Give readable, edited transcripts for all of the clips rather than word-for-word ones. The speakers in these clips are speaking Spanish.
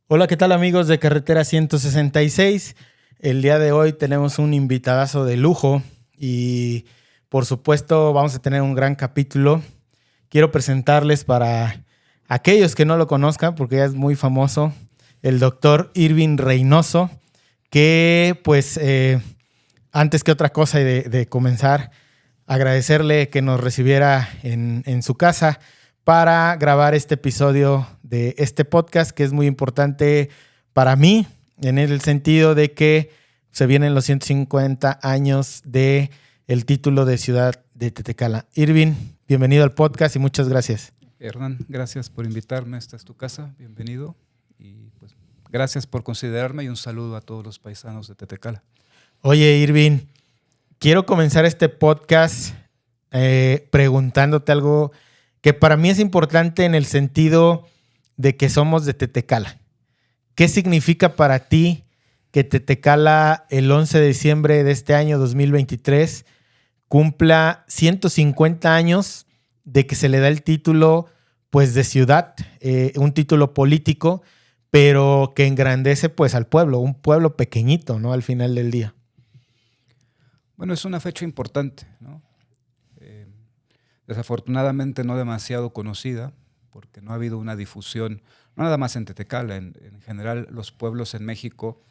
Hola, ¿qué tal amigos de Carretera 166? El día de hoy tenemos un invitadazo de lujo y por supuesto vamos a tener un gran capítulo. Quiero presentarles para aquellos que no lo conozcan, porque ya es muy famoso, el doctor Irving Reynoso, que pues antes que otra cosa y de comenzar, agradecerle que nos recibiera en su casa para grabar este episodio de este podcast, que es muy importante para mí, en el sentido de que se vienen los 150 años de el título de ciudad de Tetecala. Irving, bienvenido al podcast y muchas gracias. Hernán, gracias por invitarme. Esta es tu casa, bienvenido. Y pues gracias por considerarme y un saludo a todos los paisanos de Tetecala. Oye, Irving, quiero comenzar este podcast preguntándote algo que para mí es importante en el sentido de que somos de Tetecala. ¿Qué significa para ti que Tetecala el 11 de diciembre de este año 2023 cumpla 150 años de que se le da el título pues de ciudad, un título político, pero que engrandece pues al pueblo, un pueblo pequeñito, ¿no? Al final del día. Bueno, es una fecha importante, ¿no? Desafortunadamente no demasiado conocida, porque no ha habido una difusión, no nada más en Tetecala, en general los pueblos en México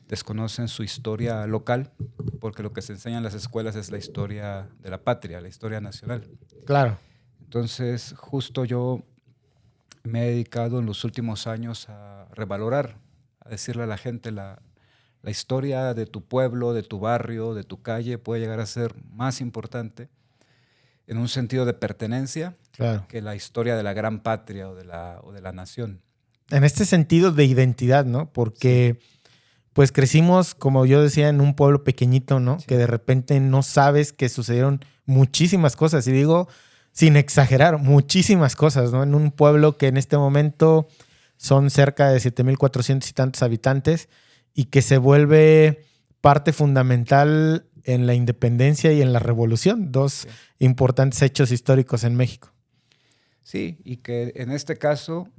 desconocen su historia local, porque lo que se enseña en las escuelas es la historia de la patria, la historia nacional. Claro. Entonces, justo yo me he dedicado en los últimos años a revalorar, a decirle a la gente la historia de tu pueblo, de tu barrio, de tu calle puede llegar a ser más importante en un sentido de pertenencia, Claro, que la historia de la gran patria o de la nación. en este sentido de identidad, ¿no? Porque pues crecimos, como yo decía, en un pueblo pequeñito, ¿no? Sí. Que de repente no sabes que sucedieron muchísimas cosas. Y digo, sin exagerar, muchísimas cosas, ¿no? En un pueblo que en este momento son cerca de 7,400 y tantos habitantes y que se vuelve parte fundamental en la independencia y en la revolución, dos importantes hechos históricos en México. Sí, y que en este caso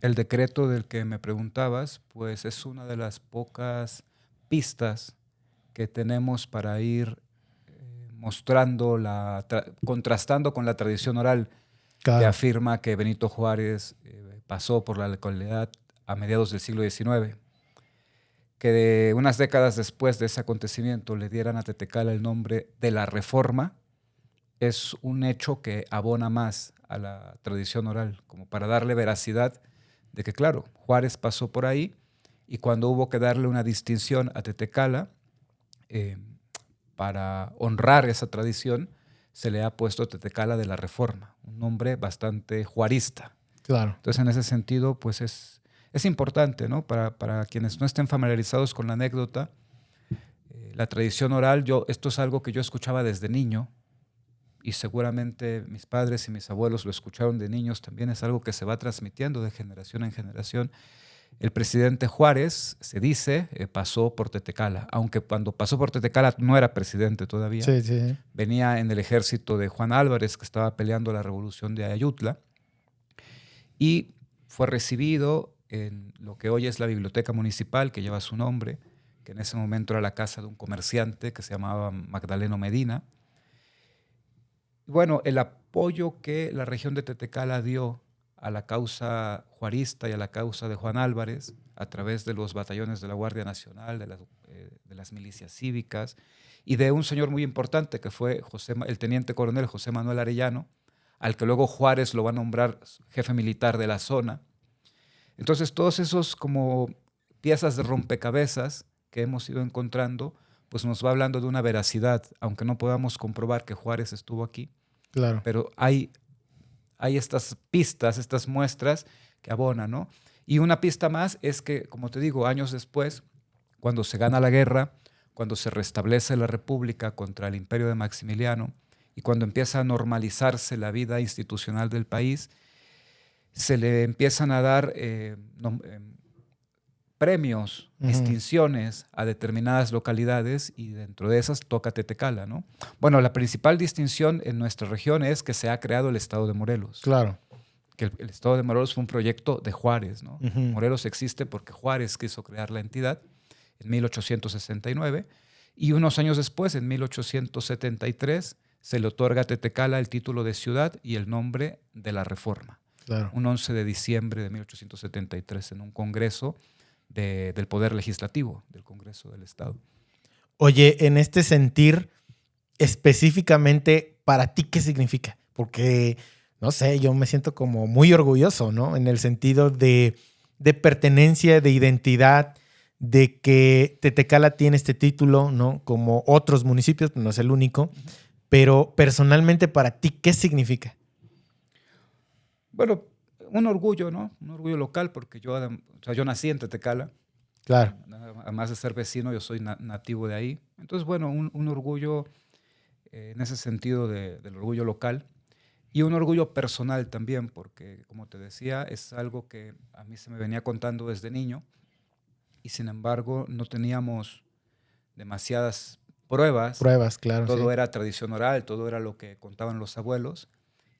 el decreto del que me preguntabas, pues es una de las pocas pistas que tenemos para ir mostrando, contrastando con la tradición oral que afirma que Benito Juárez pasó por la localidad a mediados del siglo XIX. Que de unas décadas después de ese acontecimiento le dieran a Tetecala el nombre de la Reforma, es un hecho que abona más a la tradición oral, como para darle veracidad de que, claro, Juárez pasó por ahí y cuando hubo que darle una distinción a Tetecala, para honrar esa tradición, se le ha puesto Tetecala de la Reforma, un nombre bastante juarista. Claro. Entonces, en ese sentido, pues es importante, ¿no? Para quienes no estén familiarizados con la anécdota, la tradición oral, esto es algo que yo escuchaba desde niño, y seguramente mis padres y mis abuelos lo escucharon de niños, también es algo que se va transmitiendo de generación en generación. El presidente Juárez, se dice, pasó por Tetecala, aunque cuando pasó por Tetecala no era presidente todavía. Sí, sí. Venía en el ejército de Juan Álvarez, que estaba peleando la revolución de Ayutla, y fue recibido en lo que hoy es la biblioteca municipal, que lleva su nombre, que en ese momento era la casa de un comerciante que se llamaba Magdaleno Medina. Bueno, el apoyo que la región de Tetecala dio a la causa juarista y a la causa de Juan Álvarez a través de los batallones de la Guardia Nacional, de las milicias cívicas y de un señor muy importante que fue el teniente coronel José Manuel Arellano, al que luego Juárez lo va a nombrar jefe militar de la zona. Entonces todos esos como piezas de rompecabezas que hemos ido encontrando, pues nos va hablando de una veracidad, aunque no podamos comprobar que Juárez estuvo aquí. Claro. Pero hay estas pistas, estas muestras que abonan, ¿no? Y una pista más es que, como te digo, años después, cuando se gana la guerra, cuando se restablece la República contra el imperio de Maximiliano y cuando empieza a normalizarse la vida institucional del país, se le empiezan a dar premios, distinciones a determinadas localidades y dentro de esas toca Tetecala, ¿no? Bueno, la principal distinción en nuestra región es que se ha creado el estado de Morelos. Claro. que el estado de Morelos fue un proyecto de Juárez, ¿no? Ujú. Morelos existe porque Juárez quiso crear la entidad en 1869 y unos años después, en 1873, se le otorga a Tetecala el título de ciudad y el nombre de la Reforma. Claro. Un 11 de diciembre de 1873 en un congreso del Poder Legislativo, del Congreso del Estado. Oye, en este sentir, específicamente, ¿para ti qué significa? Porque, no sé, yo me siento como muy orgulloso, ¿no? En el sentido de pertenencia, de identidad, de que Tetecala tiene este título, ¿no? Como otros municipios, no es el único. Pero personalmente, ¿para ti qué significa? Bueno, un orgullo, ¿no? Un orgullo local, porque yo nací en Tetecala. Claro. Además de ser vecino, yo soy nativo de ahí. Entonces, bueno, un orgullo en ese sentido del orgullo local y un orgullo personal también, porque, como te decía, es algo que a mí se me venía contando desde niño y, sin embargo, no teníamos demasiadas pruebas. Pruebas, claro. Todo Sí. era tradición oral, todo era lo que contaban los abuelos.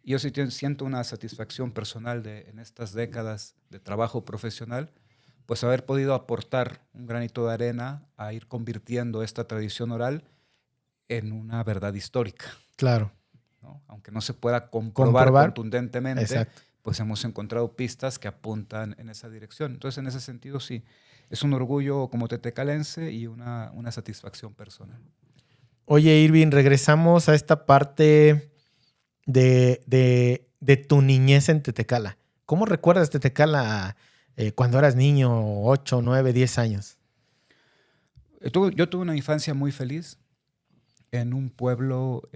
Y yo sí siento una satisfacción personal en estas décadas de trabajo profesional, pues haber podido aportar un granito de arena a ir convirtiendo esta tradición oral en una verdad histórica. Claro. ¿No? Aunque no se pueda comprobar contundentemente, exacto, pues hemos encontrado pistas que apuntan en esa dirección. Entonces, en ese sentido, sí, es un orgullo como tetecalense y una satisfacción personal. Oye, Irving, regresamos a esta parte de tu niñez en Tetecala. ¿Cómo recuerdas Tetecala cuando eras niño, 8, 9, 10 años? Yo tuve una infancia muy feliz en un pueblo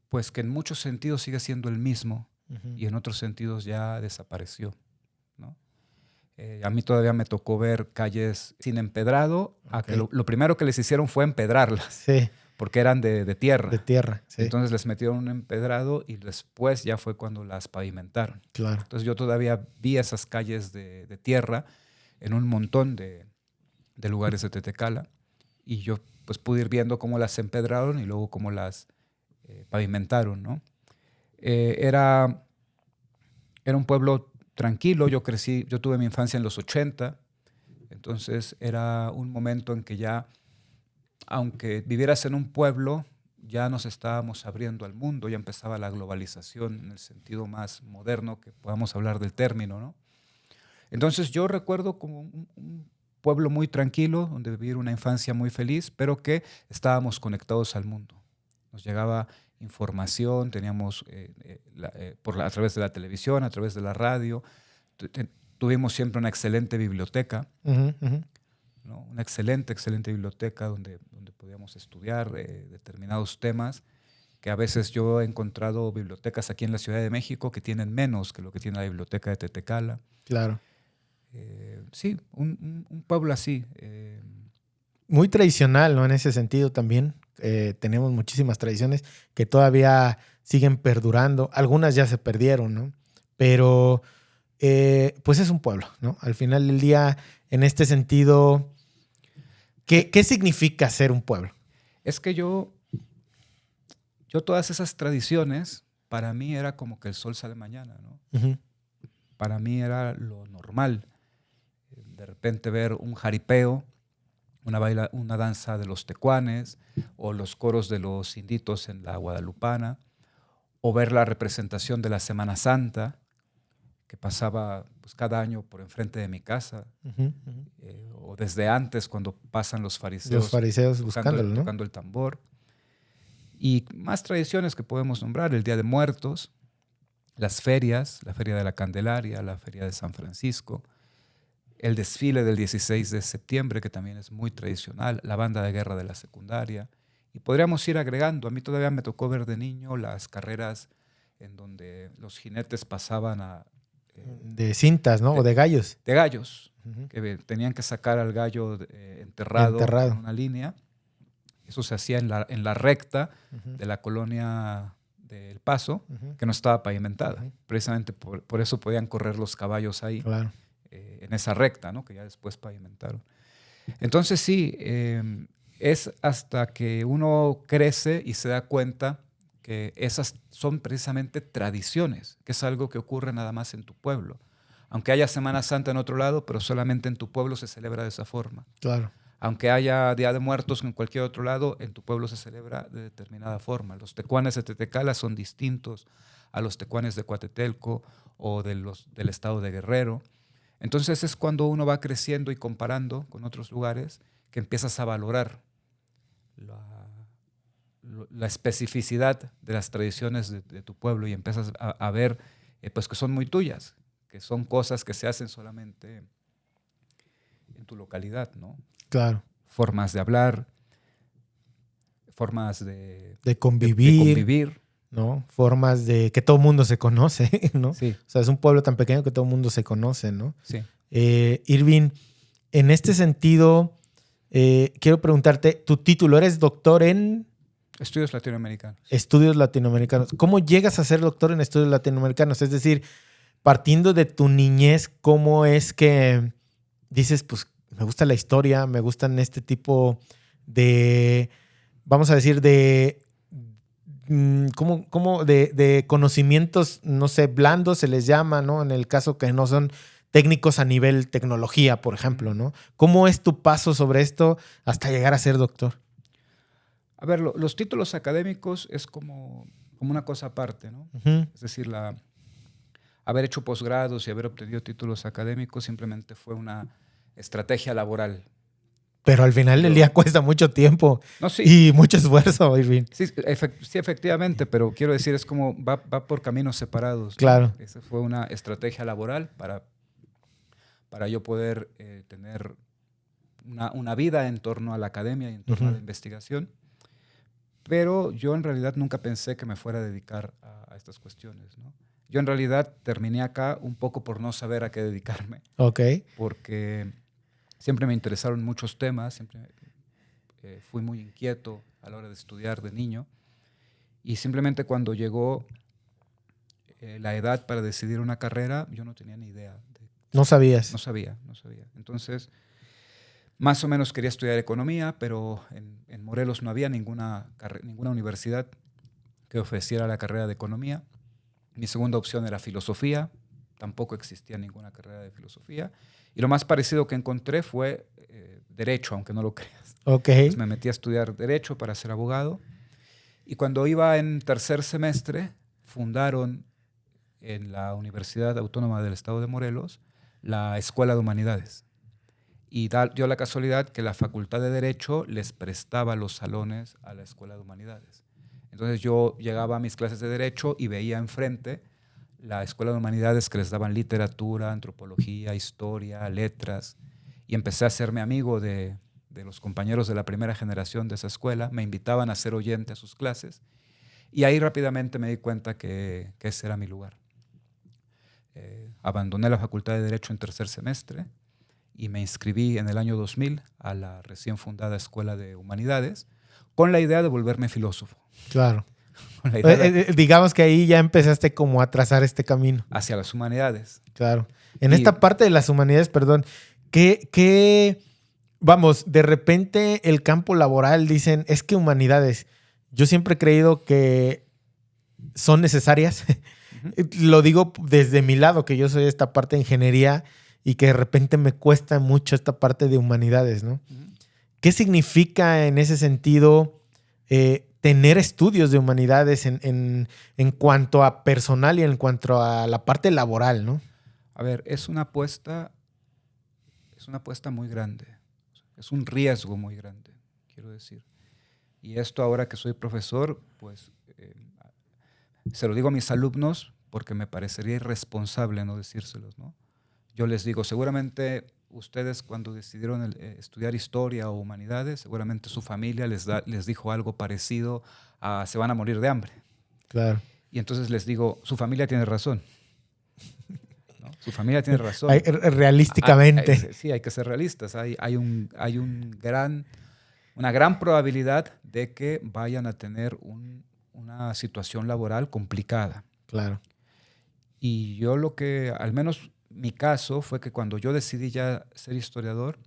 pues que en muchos sentidos sigue siendo el mismo y en otros sentidos ya desapareció, ¿no? A mí todavía me tocó ver calles sin empedrado, a que lo primero que les hicieron fue empedrarlas, sí, porque eran de tierra. De tierra, sí. Entonces les metieron un empedrado y después ya fue cuando las pavimentaron. Claro. Entonces yo todavía vi esas calles de tierra en un montón de lugares de Tetecala y yo pues pude ir viendo cómo las empedraron y luego cómo las pavimentaron, ¿no? Era un pueblo tranquilo, yo tuve mi infancia en los 80, entonces era un momento en que ya, aunque vivieras en un pueblo, ya nos estábamos abriendo al mundo, ya empezaba la globalización en el sentido más moderno que podamos hablar del término, ¿no? Entonces yo recuerdo como un pueblo muy tranquilo, donde vivir una infancia muy feliz, pero que estábamos conectados al mundo. Nos llegaba información, teníamos a través de la televisión, a través de la radio, tuvimos siempre una excelente biblioteca, ¿no? Una excelente biblioteca donde podíamos estudiar determinados temas, que a veces yo he encontrado bibliotecas aquí en la Ciudad de México que tienen menos que lo que tiene la biblioteca de Tetecala. Claro. Sí, un pueblo así. Muy tradicional, ¿no? En ese sentido también. Tenemos muchísimas tradiciones que todavía siguen perdurando. Algunas ya se perdieron, ¿no? Pero pues es un pueblo, ¿no? Al final del día, en este sentido, ¿qué significa ser un pueblo? Es que yo todas esas tradiciones, para mí era como que el sol sale mañana, ¿no? Uh-huh. Para mí era lo normal. De repente ver un jaripeo, una danza de los tecuanes, o los coros de los inditos en la guadalupana, o ver la representación de la Semana Santa, que pasaba pues, cada año por enfrente de mi casa, o desde antes cuando pasan los fariseos buscándolo, ¿no? Tocando el tambor. Y más tradiciones que podemos nombrar, el Día de Muertos, las ferias, la Feria de la Candelaria, la Feria de San Francisco, el desfile del 16 de septiembre, que también es muy tradicional, la banda de guerra de la secundaria. Y podríamos ir agregando. A mí todavía me tocó ver de niño las carreras en donde los jinetes pasaban de cintas, ¿no? O de gallos. De gallos, que tenían que sacar al gallo enterrado en una línea. Eso se hacía en la recta de la colonia del Paso, que no estaba pavimentada. Precisamente por eso podían correr los caballos ahí. Claro. En esa recta, ¿no? Que ya después pavimentaron. Entonces sí, es hasta que uno crece y se da cuenta que esas son precisamente tradiciones, que es algo que ocurre nada más en tu pueblo. Aunque haya Semana Santa en otro lado, pero solamente en tu pueblo se celebra de esa forma. Claro. Aunque haya Día de Muertos en cualquier otro lado, en tu pueblo se celebra de determinada forma. Los tecuanes de Tetecala son distintos a los tecuanes de Coatetelco o del estado de Guerrero. Entonces es cuando uno va creciendo y comparando con otros lugares que empiezas a valorar la especificidad de las tradiciones de tu pueblo y empiezas a ver pues que son muy tuyas, que son cosas que se hacen solamente en tu localidad, ¿no? Claro. Formas de hablar, formas de convivir, ¿no? Formas de que todo el mundo se conoce, ¿no? Sí. O sea, es un pueblo tan pequeño que todo el mundo se conoce, ¿no? Sí. Irving, en este sentido, quiero preguntarte, tu título, ¿eres doctor en...? Estudios latinoamericanos. Estudios latinoamericanos. ¿Cómo llegas a ser doctor en estudios latinoamericanos? Es decir, partiendo de tu niñez, ¿cómo es que dices, pues, me gusta la historia, me gustan este tipo de, vamos a decir, de, de conocimientos, no sé, blandos se les llama, ¿no? En el caso que no son técnicos a nivel tecnología, por ejemplo, ¿no? ¿Cómo es tu paso sobre esto hasta llegar a ser doctor? A ver, los títulos académicos es como una cosa aparte, ¿no? Uh-huh. Es decir, haber hecho posgrados y haber obtenido títulos académicos simplemente fue una estrategia laboral. Pero al final del día cuesta mucho tiempo y mucho esfuerzo, Irving. Sí, efectivamente, pero quiero decir, es como va por caminos separados, ¿no? Claro. Esa fue una estrategia laboral para yo poder tener una vida en torno a la academia y en torno a la investigación. Pero yo en realidad nunca pensé que me fuera a dedicar a estas cuestiones, ¿no? Yo en realidad terminé acá un poco por no saber a qué dedicarme. Ok. Porque siempre me interesaron muchos temas, siempre fui muy inquieto a la hora de estudiar de niño. Y simplemente cuando llegó la edad para decidir una carrera, yo no tenía ni idea. ¿No sabías? No sabía. Entonces, más o menos quería estudiar economía, pero en Morelos no había ninguna universidad que ofreciera la carrera de economía. Mi segunda opción era filosofía. Tampoco existía ninguna carrera de filosofía. Y lo más parecido que encontré fue derecho, aunque no lo creas. Ok. Entonces me metí a estudiar derecho para ser abogado. Y cuando iba en tercer semestre, fundaron en la Universidad Autónoma del Estado de Morelos la Escuela de Humanidades. Y dio la casualidad que la Facultad de Derecho les prestaba los salones a la Escuela de Humanidades. Entonces yo llegaba a mis clases de Derecho y veía enfrente la Escuela de Humanidades que les daban literatura, antropología, historia, letras. Y empecé a hacerme amigo de los compañeros de la primera generación de esa escuela. Me invitaban a ser oyente a sus clases. Y ahí rápidamente me di cuenta que ese era mi lugar. Abandoné la Facultad de Derecho en tercer semestre y me inscribí en el año 2000 a la recién fundada Escuela de Humanidades con la idea de volverme filósofo. Claro. Digamos que ahí ya empezaste como a trazar este camino. Hacia las humanidades. Claro. En esta parte de las humanidades, perdón, ¿qué vamos, de repente el campo laboral dicen, es que humanidades, yo siempre he creído que son necesarias. Uh-huh. Lo digo desde mi lado, que yo soy esta parte de ingeniería y que de repente me cuesta mucho esta parte de humanidades, ¿no? Uh-huh. ¿Qué significa en ese sentido tener estudios de humanidades en cuanto a personal y en cuanto a la parte laboral, ¿no? A ver, es una apuesta muy grande. Es un riesgo muy grande, quiero decir. Y esto ahora que soy profesor, pues se lo digo a mis alumnos porque me parecería irresponsable no decírselos, ¿no? Yo les digo, seguramente ustedes cuando decidieron estudiar historia o humanidades, seguramente su familia les dijo algo parecido a se van a morir de hambre. Claro. Y entonces les digo, su familia tiene razón. ¿No? Su familia tiene razón. Realísticamente. Sí, hay que ser realistas. Hay una gran probabilidad de que vayan a tener una situación laboral complicada. Claro. Y yo al menos mi caso fue que cuando yo decidí ya ser historiador,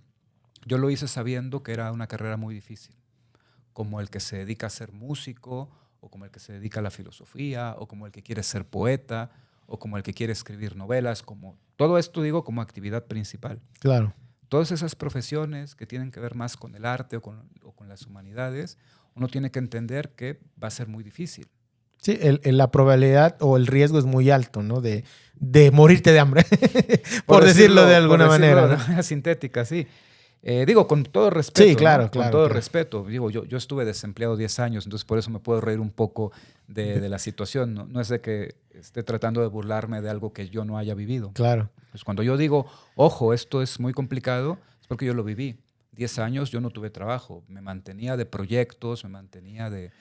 yo lo hice sabiendo que era una carrera muy difícil, como el que se dedica a ser músico o como el que se dedica a la filosofía, o como el que quiere ser poeta, o como el que quiere escribir novelas, como todo esto digo como actividad principal. Claro. Todas esas profesiones que tienen que ver más con el arte o con las humanidades, uno tiene que entender que va a ser muy difícil. Sí, la probabilidad o el riesgo es muy alto, ¿no? De morirte de hambre, por decirlo de alguna manera. De ¿no? manera sintética, sí. Digo, con todo respeto. Sí, claro, ¿no? claro. Con todo claro. respeto. Digo, yo estuve desempleado 10 años, entonces por eso me puedo reír un poco de la situación. No es de que esté tratando de burlarme de algo que yo no haya vivido. Claro. Pues cuando yo digo, ojo, esto es muy complicado, es porque yo lo viví. 10 años yo no tuve trabajo. Me mantenía de proyectos, me mantenía de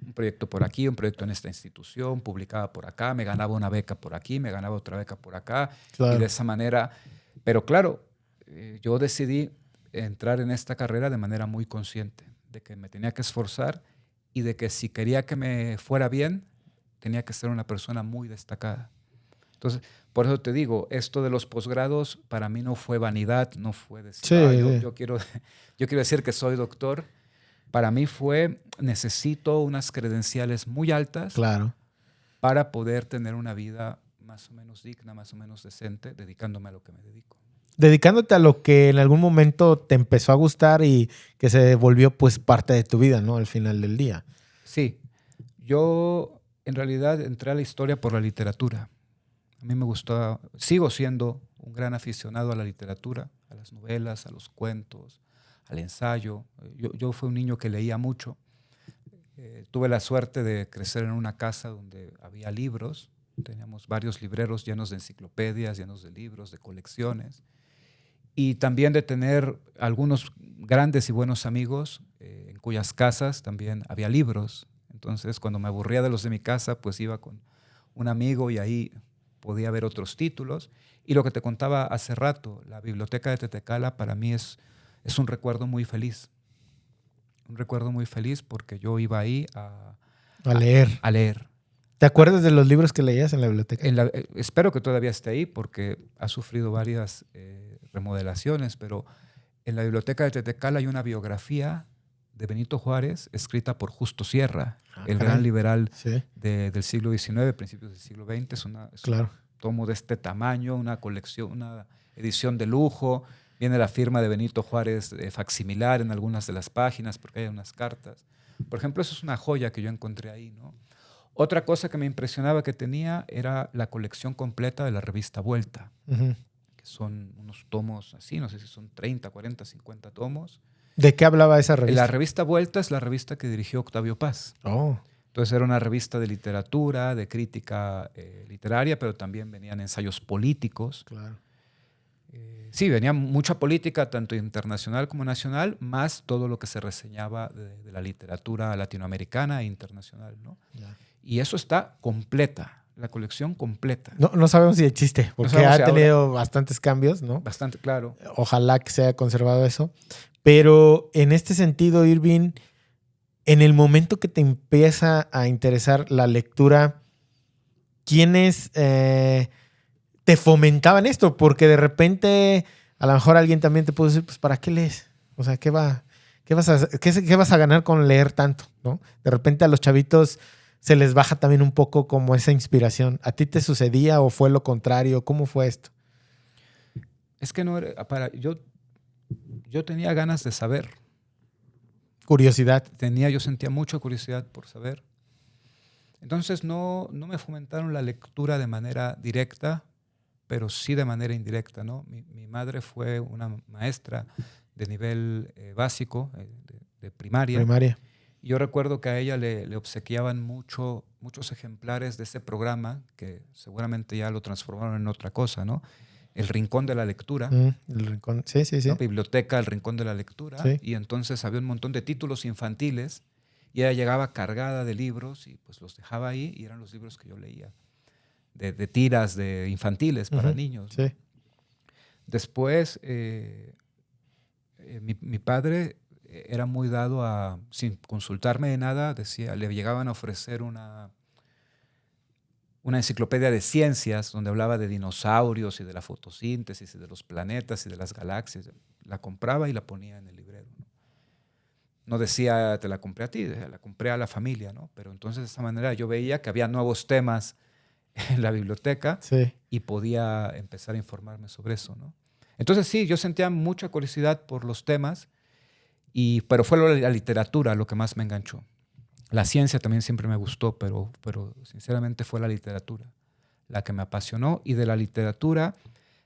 un proyecto por aquí, un proyecto en esta institución, publicaba por acá, me ganaba una beca por aquí, me ganaba otra beca por acá. Claro. Y de esa manera, pero claro, yo decidí entrar en esta carrera de manera muy consciente, de que me tenía que esforzar y de que si quería que me fuera bien, tenía que ser una persona muy destacada. Entonces, por eso te digo, esto de los posgrados para mí no fue vanidad, no fue decir, sí. yo quiero decir que soy doctor. Para mí fue, necesito unas credenciales muy altas Claro. para poder tener una vida más o menos digna, más o menos decente, dedicándome a lo que me dedico. Dedicándote a lo que en algún momento te empezó a gustar y que se volvió pues parte de tu vida, ¿no? Al final del día. Sí, yo en realidad entré a la historia por la literatura. A mí me gustó, sigo siendo un gran aficionado a la literatura, a las novelas, a los cuentos, al ensayo. Yo fui un niño que leía mucho. Tuve la suerte de crecer en una casa donde había libros. Teníamos varios libreros llenos de enciclopedias, llenos de libros, de colecciones. Y también de tener algunos grandes y buenos amigos en cuyas casas también había libros. Entonces, cuando me aburría de los de mi casa, pues iba con un amigo y ahí podía ver otros títulos. Y lo que te contaba hace rato, la biblioteca de Tetecala para mí es un recuerdo muy feliz. Un recuerdo muy feliz porque yo iba ahí a leer. A leer. ¿Te acuerdas de los libros que leías en la biblioteca? Espero que todavía esté ahí porque ha sufrido varias remodelaciones, pero en la biblioteca de Tetecala hay una biografía de Benito Juárez escrita por Justo Sierra, el gran liberal sí. del siglo XIX, principios del siglo XX. Es un tomo de este tamaño, una colección, una edición de lujo. Viene la firma de Benito Juárez facsimilar en algunas de las páginas porque hay unas cartas. Por ejemplo, eso es una joya que yo encontré ahí, ¿no? Otra cosa que me impresionaba que tenía era la colección completa de la revista Vuelta, que son unos tomos así, no sé si son 30, 40, 50 tomos. ¿De qué hablaba esa revista? La revista Vuelta es la revista que dirigió Octavio Paz. Oh. Entonces era una revista de literatura, de crítica literaria, pero también venían ensayos políticos. Claro. Sí, venía mucha política, tanto internacional como nacional, más todo lo que se reseñaba de la literatura latinoamericana e internacional, ¿no? Yeah. Y eso está completa, la colección completa. No sabemos si existe, porque ha tenido bastantes cambios, ¿no? Bastante, claro. Ojalá que se haya conservado eso. Pero en este sentido, Irving, en el momento que te empieza a interesar la lectura, ¿quiénes te fomentaban esto? Porque de repente a lo mejor alguien también te puede decir, pues ¿para qué lees? O sea, ¿qué vas a ganar con leer tanto? ¿No? De repente a los chavitos se les baja también un poco como esa inspiración. ¿A ti te sucedía o fue lo contrario? ¿Cómo fue esto? Es que no era yo tenía ganas de saber. Curiosidad. Yo sentía mucha curiosidad por saber. Entonces no me fomentaron la lectura de manera directa, pero sí de manera indirecta, ¿no? Mi madre fue una maestra de nivel básico, de primaria. Y yo recuerdo que a ella le obsequiaban muchos ejemplares de ese programa, que seguramente ya lo transformaron en otra cosa, ¿no? El Rincón de la Lectura. El Rincón, sí. ¿No? Biblioteca, El Rincón de la Lectura. Sí. Y entonces había un montón de títulos infantiles y ella llegaba cargada de libros y pues los dejaba ahí y eran los libros que yo leía. De tiras de infantiles para niños. Sí. Después, mi padre era muy dado a, sin consultarme de nada, le llegaban a ofrecer una enciclopedia de ciencias donde hablaba de dinosaurios y de la fotosíntesis y de los planetas y de las galaxias. La compraba y la ponía en el librero. no decía, te la compré a ti, la compré a la familia, ¿no? Pero entonces de esta manera yo veía que había nuevos temas en la biblioteca Sí. y podía empezar a informarme sobre eso, ¿no? Entonces sí, yo sentía mucha curiosidad por los temas, pero fue la literatura lo que más me enganchó. La ciencia también siempre me gustó, pero sinceramente fue la literatura la que me apasionó, y de la literatura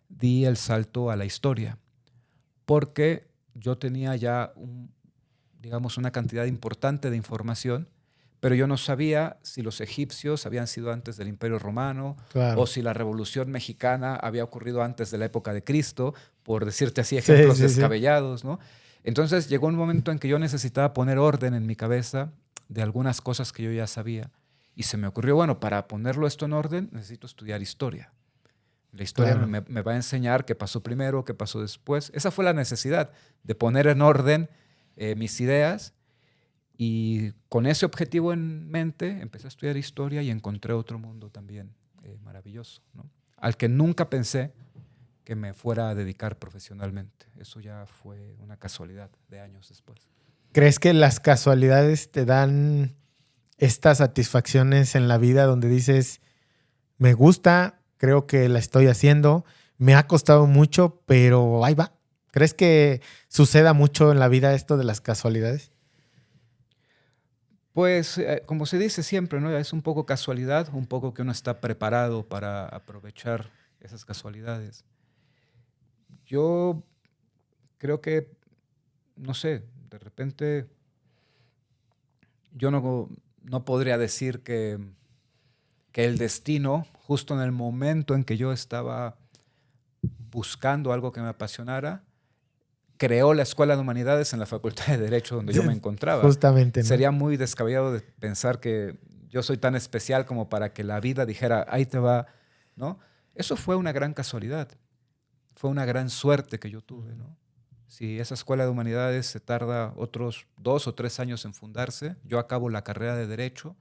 di el salto a la historia, porque yo tenía ya digamos, una cantidad importante de información, pero yo no sabía si los egipcios habían sido antes del Imperio Romano, Claro. o si la Revolución Mexicana había ocurrido antes de la época de Cristo, por decirte así ejemplos descabellados, ¿no? Entonces llegó un momento en que yo necesitaba poner orden en mi cabeza de algunas cosas que yo ya sabía, y se me ocurrió, bueno, para ponerlo esto en orden necesito estudiar historia. La historia Claro. me va a enseñar qué pasó primero, qué pasó después. Esa fue la necesidad de poner en orden mis ideas, y con ese objetivo en mente empecé a estudiar historia y encontré otro mundo también maravilloso, ¿no? Al que nunca pensé que me fuera a dedicar profesionalmente. Eso ya fue una casualidad de años después. ¿Crees que las casualidades te dan estas satisfacciones en la vida donde dices, me gusta, creo que la estoy haciendo, me ha costado mucho, pero ahí va? ¿Crees que suceda mucho en la vida esto de las casualidades? Pues, como se dice siempre, ¿no? Es un poco casualidad, un poco que uno está preparado para aprovechar esas casualidades. Yo creo que, no sé, de repente yo no podría decir que el destino, justo en el momento en que yo estaba buscando algo que me apasionara, creó la Escuela de Humanidades en la Facultad de Derecho donde yo me encontraba. Justamente, ¿no? Sería muy descabellado de pensar que yo soy tan especial como para que la vida dijera, ahí te va, ¿no? Eso fue una gran casualidad. Fue una gran suerte que yo tuve, ¿no? Si esa Escuela de Humanidades se tarda otros 2 o 3 años en fundarse, yo acabo la carrera de Derecho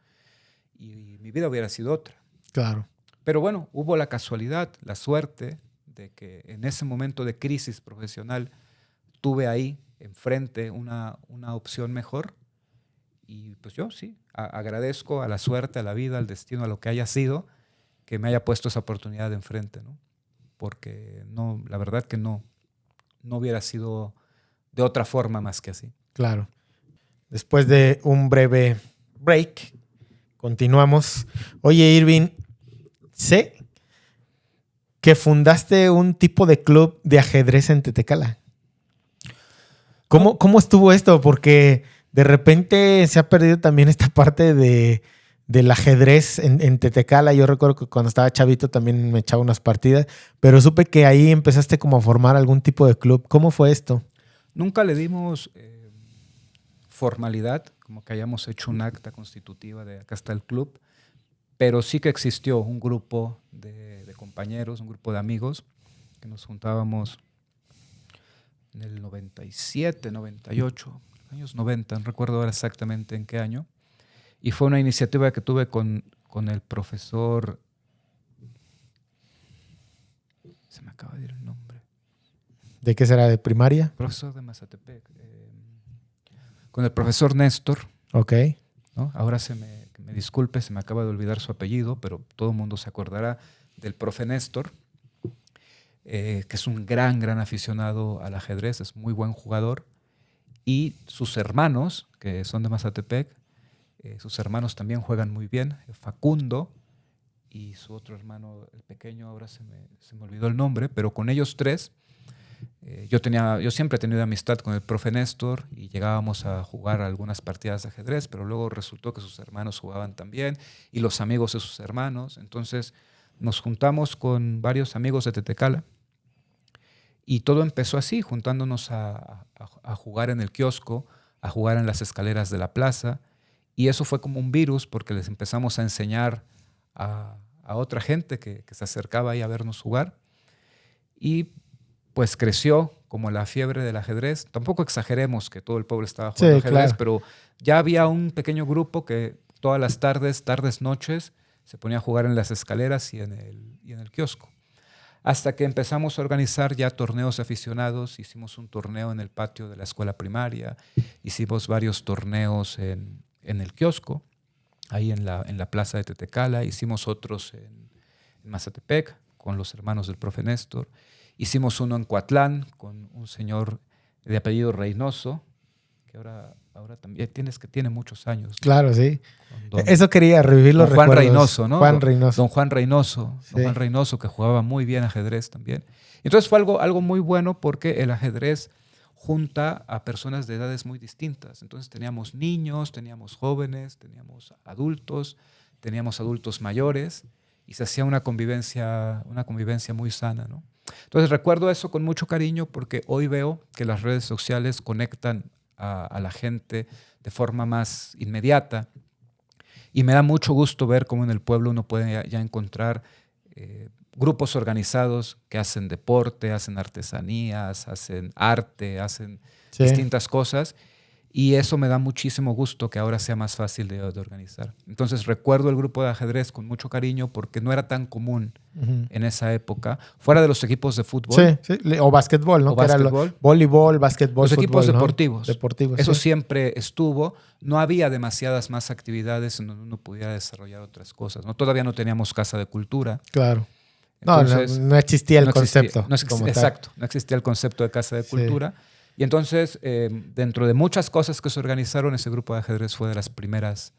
y mi vida hubiera sido otra. Claro. Pero bueno, hubo la casualidad, la suerte de que en ese momento de crisis profesional tuve ahí enfrente una opción mejor, y pues yo sí, agradezco a la suerte, a la vida, al destino, a lo que haya sido, que me haya puesto esa oportunidad enfrente, ¿no? Porque no, la verdad que no hubiera sido de otra forma más que así. Claro. Después de un breve break, continuamos. Oye, Irving, sé que fundaste un tipo de club de ajedrez en Tetecala. ¿Cómo estuvo esto? Porque de repente se ha perdido también esta parte del ajedrez en Tetecala. Yo recuerdo que cuando estaba chavito también me echaba unas partidas, pero supe que ahí empezaste como a formar algún tipo de club. ¿Cómo fue esto? Nunca le dimos formalidad, como que hayamos hecho un acta constitutiva de acá está el club, pero sí que existió un grupo de compañeros, un grupo de amigos que nos juntábamos en el 97, 98, años 90, no recuerdo ahora exactamente en qué año, y fue una iniciativa que tuve con el profesor, se me acaba de ir el nombre. ¿De qué será? ¿De primaria? Profesor de Mazatepec, con el profesor Néstor. Ok. ¿No? Ahora que me disculpe, se me acaba de olvidar su apellido, pero todo el mundo se acordará del profe Néstor, que es un gran aficionado al ajedrez, es muy buen jugador, y sus hermanos, que son de Mazatepec, sus hermanos también juegan muy bien, Facundo y su otro hermano, el pequeño, ahora se me olvidó el nombre, pero con ellos tres, yo siempre he tenido amistad con el profe Néstor y llegábamos a jugar algunas partidas de ajedrez, pero luego resultó que sus hermanos jugaban también y los amigos de sus hermanos. Entonces nos juntamos con varios amigos de Tetecala y todo empezó así, juntándonos a jugar en el kiosco, a jugar en las escaleras de la plaza, y eso fue como un virus porque les empezamos a enseñar a otra gente que se acercaba ahí a vernos jugar, y pues creció como la fiebre del ajedrez. Tampoco exageremos que todo el pueblo estaba jugando ajedrez, claro, pero ya había un pequeño grupo que todas las tardes, noches, se ponía a jugar en las escaleras y en el kiosco. hasta que empezamos a organizar ya torneos aficionados. Hicimos un torneo en el patio de la escuela primaria, hicimos varios torneos en el kiosco, ahí en la plaza de Tetecala, hicimos otros en Mazatepec con los hermanos del profe Néstor, hicimos uno en Coatlán con un señor de apellido Reynoso, que ahora también tiene muchos años, ¿no? Claro, sí. Eso quería revivir los Juan recuerdos. Reynoso, ¿no? Juan Reynoso. Don Juan Reynoso. Sí. Don Juan Reynoso, que jugaba muy bien ajedrez también. Entonces fue algo muy bueno porque el ajedrez junta a personas de edades muy distintas. Entonces teníamos niños, teníamos jóvenes, teníamos adultos mayores, y se hacía una convivencia muy sana, ¿no? Entonces recuerdo eso con mucho cariño porque hoy veo que las redes sociales conectan a la gente de forma más inmediata, y me da mucho gusto ver cómo en el pueblo uno puede ya encontrar grupos organizados que hacen deporte, hacen artesanías, hacen arte, hacen distintas cosas, y eso me da muchísimo gusto que ahora sea más fácil de organizar. Entonces recuerdo el grupo de ajedrez con mucho cariño porque no era tan común en esa época, fuera de los equipos de fútbol. Sí, o básquetbol, ¿no? O básquetbol. Voleibol, básquetbol, los equipos fútbol, deportivos. ¿no? Deportivos. Eso sí. siempre estuvo. No había demasiadas más actividades en donde uno pudiera desarrollar otras cosas, ¿no? Todavía no teníamos casa de cultura. Claro. Entonces, no existía el concepto. Exacto, no existía el concepto de casa de cultura. Sí. Y entonces, dentro de muchas cosas que se organizaron, ese grupo de ajedrez fue de las primeras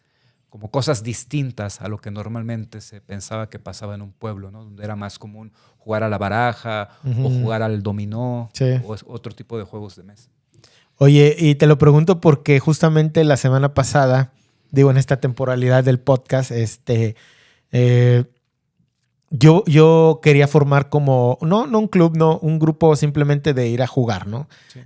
como cosas distintas a lo que normalmente se pensaba que pasaba en un pueblo, ¿no? Donde era más común jugar a la baraja o jugar al dominó o otro tipo de juegos de mesa. Oye, y te lo pregunto porque justamente la semana pasada, en esta temporalidad del podcast, yo quería formar como, no un club, no, un grupo simplemente de ir a jugar, ¿no? Sí.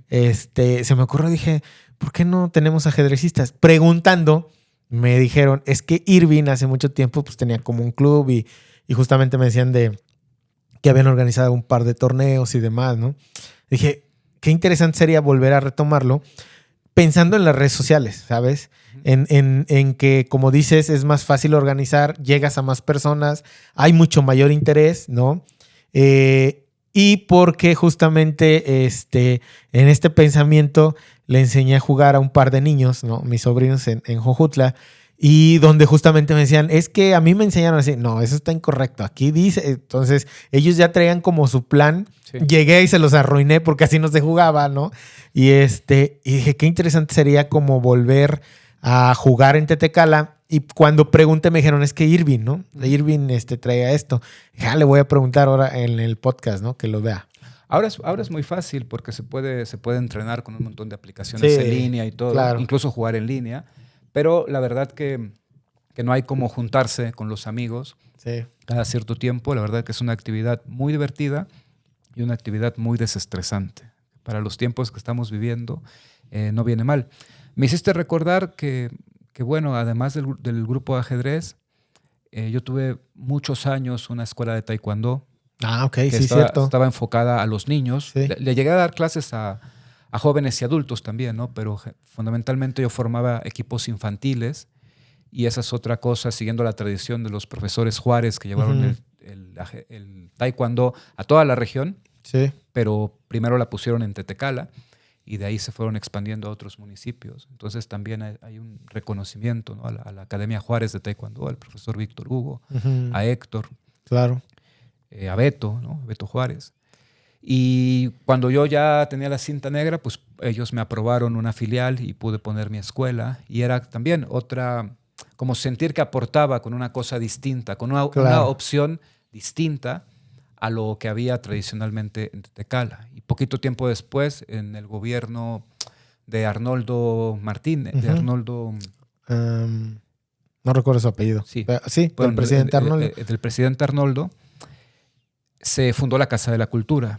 Se me ocurrió, dije, ¿por qué no tenemos ajedrecistas? Preguntando, me dijeron, es que Irving hace mucho tiempo pues tenía como un club y justamente me decían que habían organizado un par de torneos y demás, ¿no? Dije, qué interesante sería volver a retomarlo pensando en las redes sociales, ¿sabes? En que, como dices, es más fácil organizar, llegas a más personas, hay mucho mayor interés, ¿no? Y porque justamente en este pensamiento le enseñé a jugar a un par de niños, ¿no? Mis sobrinos en Jojutla, y donde justamente me decían, es que a mí me enseñaron así. No, eso está incorrecto. Aquí dice, entonces ellos ya traían como su plan. Sí. Llegué y se los arruiné porque así no se jugaba, ¿no? Y dije, qué interesante sería como volver a jugar en Tetecala. Y cuando pregunté me dijeron, es que Irving, ¿no? Irving traía esto. Ya le voy a preguntar ahora en el podcast, ¿no? Que lo vea. Ahora es muy fácil porque se puede entrenar con un montón de aplicaciones en línea y todo, claro. Incluso jugar en línea. Pero la verdad que no hay como juntarse con los amigos cada cierto tiempo. La verdad que es una actividad muy divertida y una actividad muy desestresante. Para los tiempos que estamos viviendo, no viene mal. Me hiciste recordar que bueno, además del grupo de ajedrez, yo tuve muchos años una escuela de taekwondo. Ah, ok, sí, cierto. Estaba enfocada a los niños. Sí. Le llegué a dar clases a jóvenes y adultos también, ¿no? Pero fundamentalmente yo formaba equipos infantiles, y esa es otra cosa, siguiendo la tradición de los profesores Juárez que llevaron el taekwondo a toda la región, pero primero la pusieron en Tetecala y de ahí se fueron expandiendo a otros municipios. Entonces también hay un reconocimiento, ¿no? a la Academia Juárez de Taekwondo, al profesor Víctor Hugo, a Héctor, claro, a Beto, ¿no? Beto Juárez. Y cuando yo ya tenía la cinta negra, pues ellos me aprobaron una filial y pude poner mi escuela. Y era también otra, como sentir que aportaba con una cosa distinta, con una opción distinta a lo que había tradicionalmente en Tetecala. Y poquito tiempo después, en el gobierno de Arnoldo Martínez, de Arnoldo... no recuerdo su apellido. Sí, del presidente Arnoldo. Del presidente Arnoldo. Se fundó la Casa de la Cultura,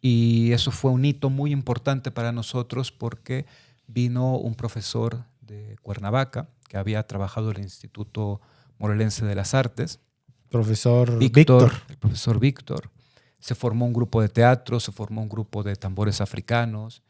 y eso fue un hito muy importante para nosotros porque vino un profesor de Cuernavaca que había trabajado en el Instituto Morelense de las Artes. Profesor Víctor. El profesor Víctor. Se formó un grupo de teatro, se formó un grupo de tambores africanos,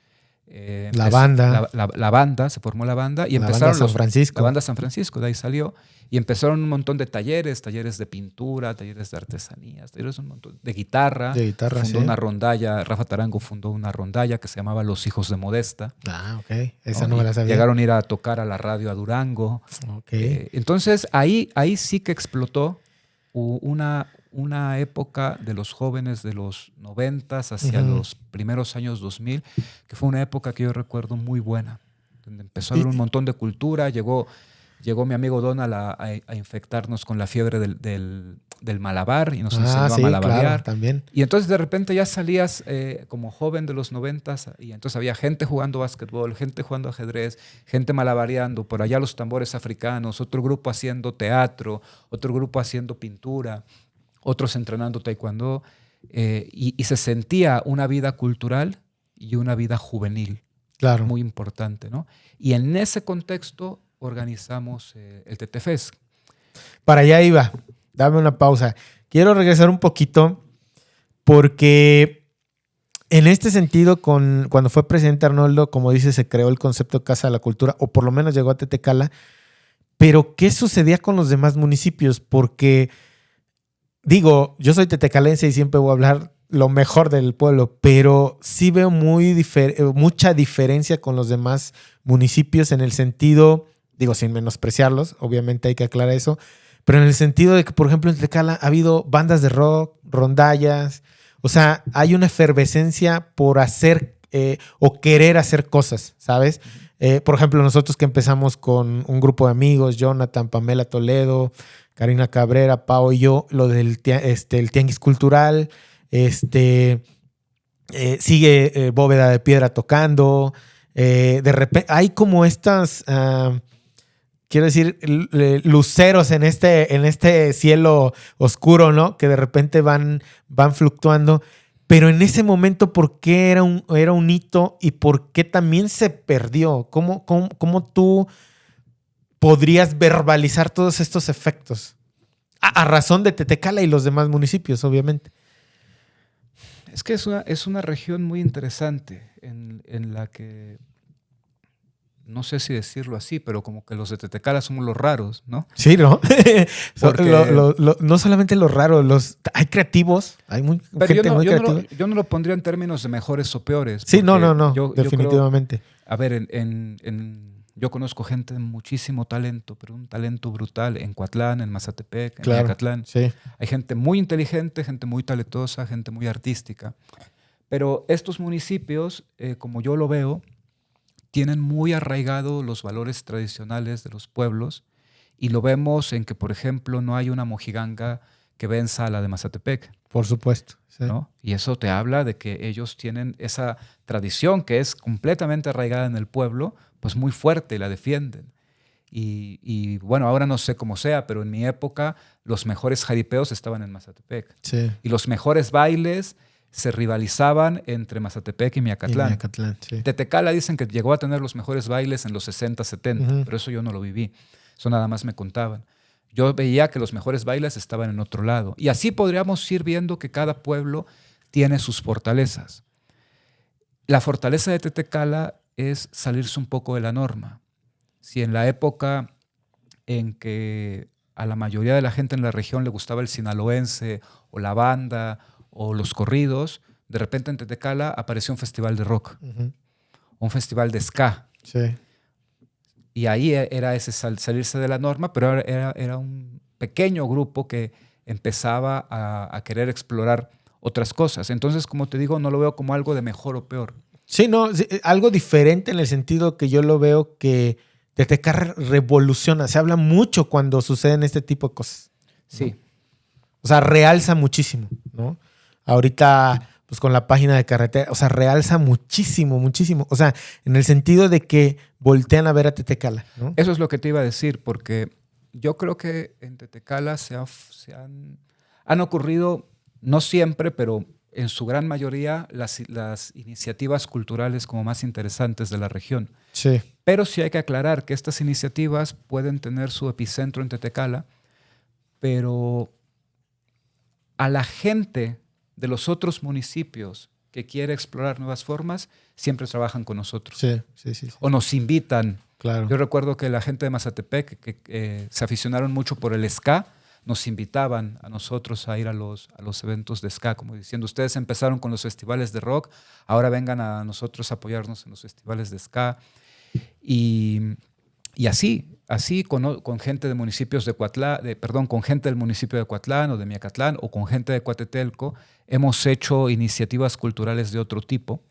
La banda. La banda, se formó la banda y La empezaron banda San Francisco. La banda San Francisco, de ahí salió. Y empezaron un montón de talleres de pintura, talleres de artesanías, talleres un montón de guitarra. De guitarra, fundó sí. una rondalla, Rafa Tarango fundó una rondalla que se llamaba Los Hijos de Modesta. Ah, ok. Esa no me la sabía. Llegaron a ir a tocar a la radio a Durango. Ok. Entonces ahí sí que explotó una época de los jóvenes de los 90s hacia los primeros años 2000, que fue una época que yo recuerdo muy buena, donde empezó a haber un montón de cultura. Llegó mi amigo Donald a infectarnos con la fiebre del malabar y nos enseñó a malabarear. Claro, también. Y entonces de repente ya salías como joven de los 90s y entonces había gente jugando básquetbol, gente jugando ajedrez, gente malabareando, por allá los tambores africanos, otro grupo haciendo teatro, otro grupo haciendo pintura, otros entrenando taekwondo, y se sentía una vida cultural y una vida juvenil. Claro. Muy importante, ¿no? Y en ese contexto organizamos el TTFest. Para allá iba. Dame una pausa. Quiero regresar un poquito porque en este sentido, cuando fue presidente Arnoldo, como dice, se creó el concepto de Casa de la Cultura, o por lo menos llegó a Tetecala. Pero, ¿qué sucedía con los demás municipios? Porque, digo, yo soy tetecalense y siempre voy a hablar lo mejor del pueblo, pero sí veo mucha diferencia con los demás municipios en el sentido, digo, sin menospreciarlos, obviamente hay que aclarar eso, pero en el sentido de que, por ejemplo, en Tetecala ha habido bandas de rock, rondallas, o sea, hay una efervescencia por hacer o querer hacer cosas, ¿sabes? Por ejemplo, nosotros que empezamos con un grupo de amigos, Jonathan, Pamela Toledo, Karina Cabrera, Pau y yo, lo del el tianguis cultural, sigue Bóveda de Piedra tocando, de repente hay como estas, quiero decir, luceros en este cielo oscuro, ¿no? Que de repente van fluctuando. Pero en ese momento, ¿por qué era un hito y por qué también se perdió? ¿Cómo tú podrías verbalizar todos estos efectos? A razón de Tetecala y los demás municipios, obviamente. Es que es una región muy interesante en la que, no sé si decirlo así, pero como que los de Tetecala somos los raros, ¿no? Sí, ¿no? Porque, no solamente los raros, hay creativos, hay gente muy creativa. Yo no lo pondría en términos de mejores o peores. Sí, no, definitivamente. Yo creo, a ver, yo conozco gente de muchísimo talento, pero un talento brutal en Coatlán, en Mazatepec, en Yacatlán. Sí. Hay gente muy inteligente, gente muy talentosa, gente muy artística. Pero estos municipios, como yo lo veo, tienen muy arraigados los valores tradicionales de los pueblos y lo vemos en que, por ejemplo, no hay una mojiganga que venza a la de Mazatepec. Por supuesto. Sí. ¿No? Y eso te habla de que ellos tienen esa tradición que es completamente arraigada en el pueblo, pues muy fuerte y la defienden. Y bueno, ahora no sé cómo sea, pero en mi época los mejores jaripeos estaban en Mazatepec. Sí. Y los mejores bailes se rivalizaban entre Mazatepec y Miacatlán. Sí. Tetecala dicen que llegó a tener los mejores bailes en los 60, 70, pero eso yo no lo viví. Eso nada más me contaban. Yo veía que los mejores bailes estaban en otro lado. Y así podríamos ir viendo que cada pueblo tiene sus fortalezas. La fortaleza de Tetecala es salirse un poco de la norma. Si en la época en que a la mayoría de la gente en la región le gustaba el sinaloense o la banda o los corridos, de repente en Tetecala apareció un festival de rock, un festival de ska. Sí. Y ahí era ese salirse de la norma, pero era un pequeño grupo que empezaba a querer explorar otras cosas. Entonces, como te digo, no lo veo como algo de mejor o peor. Sí, no, algo diferente en el sentido que yo lo veo que Tetecala revoluciona. Se habla mucho cuando suceden este tipo de cosas, ¿no? Sí. O sea, realza muchísimo, ¿no? Ahorita, pues con la página de carretera, o sea, realza muchísimo, muchísimo. O sea, en el sentido de que voltean a ver a Tetecala, ¿no? Eso es lo que te iba a decir, porque yo creo que en Tetecala han ocurrido, no siempre, pero en su gran mayoría, las iniciativas culturales como más interesantes de la región. Sí. Pero sí hay que aclarar que estas iniciativas pueden tener su epicentro en Tetecala, pero a la gente de los otros municipios que quiere explorar nuevas formas, siempre trabajan con nosotros. Sí. O nos invitan. Claro. Yo recuerdo que la gente de Mazatepec, que se aficionaron mucho por el ska, nos invitaban a nosotros a ir a los eventos de ska, como diciendo, ustedes empezaron con los festivales de rock, ahora vengan a nosotros a apoyarnos en los festivales de ska. Y así con gente de municipios de Cuatlán, con gente del municipio de Cuatlán o de Miacatlán o con gente de Coatetelco, hemos hecho iniciativas culturales de otro tipo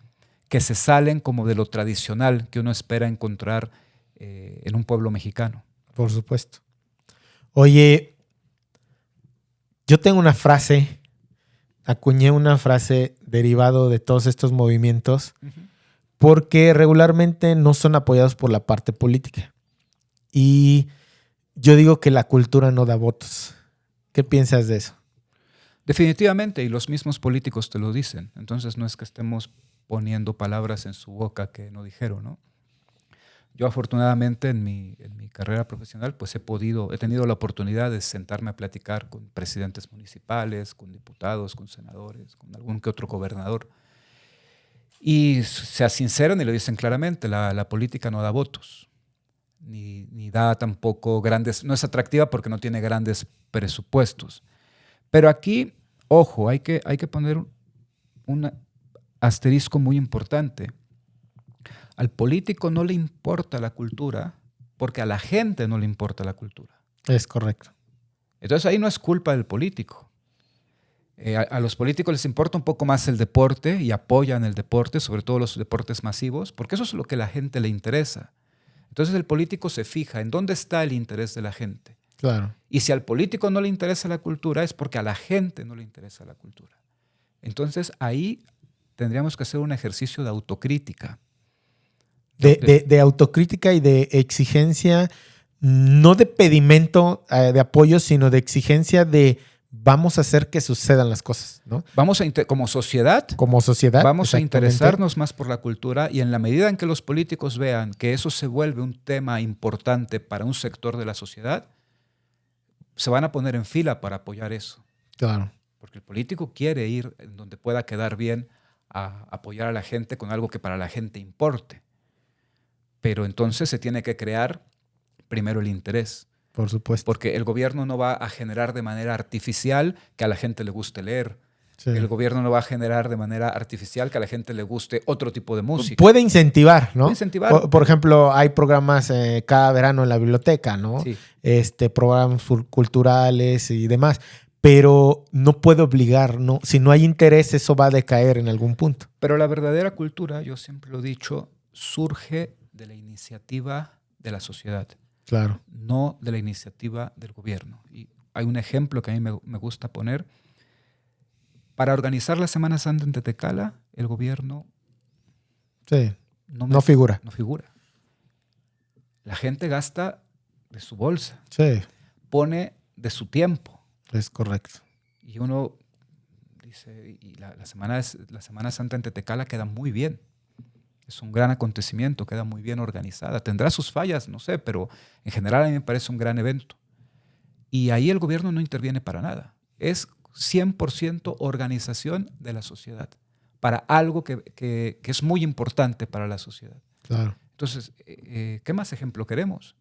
que se salen como de lo tradicional que uno espera encontrar en un pueblo mexicano. Por supuesto. Oye, yo tengo una frase, acuñé una frase derivado de todos estos movimientos, porque regularmente no son apoyados por la parte política. Y yo digo que la cultura no da votos. ¿Qué piensas de eso? Definitivamente, y los mismos políticos te lo dicen. Entonces no es que estemos poniendo palabras en su boca que no dijeron, ¿no? Yo afortunadamente en mi carrera profesional pues he tenido la oportunidad de sentarme a platicar con presidentes municipales, con diputados, con senadores, con algún que otro gobernador. Y se sinceran y lo dicen claramente, la política no da votos, ni da tampoco no es atractiva porque no tiene grandes presupuestos. Pero aquí, ojo, hay que poner un asterisco muy importante. Al político no le importa la cultura porque a la gente no le importa la cultura. Es correcto. Entonces ahí no es culpa del político. A los políticos les importa un poco más el deporte y apoyan el deporte, sobre todo los deportes masivos, porque eso es lo que a la gente le interesa. Entonces el político se fija en dónde está el interés de la gente. Claro. Y si al político no le interesa la cultura es porque a la gente no le interesa la cultura. Entonces ahí tendríamos que hacer un ejercicio de autocrítica. De autocrítica y de exigencia, no de pedimento de apoyo, sino de exigencia de vamos a hacer que sucedan las cosas, ¿no? Como sociedad, vamos a interesarnos más por la cultura y en la medida en que los políticos vean que eso se vuelve un tema importante para un sector de la sociedad, se van a poner en fila para apoyar eso. Claro. Porque el político quiere ir en donde pueda quedar bien a apoyar a la gente con algo que para la gente importe. Pero entonces se tiene que crear primero el interés. Por supuesto. Porque el gobierno no va a generar de manera artificial que a la gente le guste leer. Sí. El gobierno no va a generar de manera artificial que a la gente le guste otro tipo de música. Puede incentivar, ¿no? Puede incentivar. Por ejemplo, hay programas cada verano en la biblioteca, ¿no? Sí. Programas culturales y demás. Pero no puede obligar, ¿no? Si no hay interés, eso va a decaer en algún punto. Pero la verdadera cultura, yo siempre lo he dicho, surge de la iniciativa de la sociedad. Claro. No de la iniciativa del gobierno. Y hay un ejemplo que a mí me gusta poner. Para organizar la Semana Santa en Tetecala, el gobierno no figura. No figura. La gente gasta de su bolsa. Sí. Pone de su tiempo. Es correcto. Y uno dice, y la Semana Santa en Tetecala queda muy bien. Es un gran acontecimiento, queda muy bien organizada. Tendrá sus fallas, no sé, pero en general a mí me parece un gran evento. Y ahí el gobierno no interviene para nada. Es 100% organización de la sociedad para algo que es muy importante para la sociedad. Claro. Entonces, ¿qué más ejemplo queremos?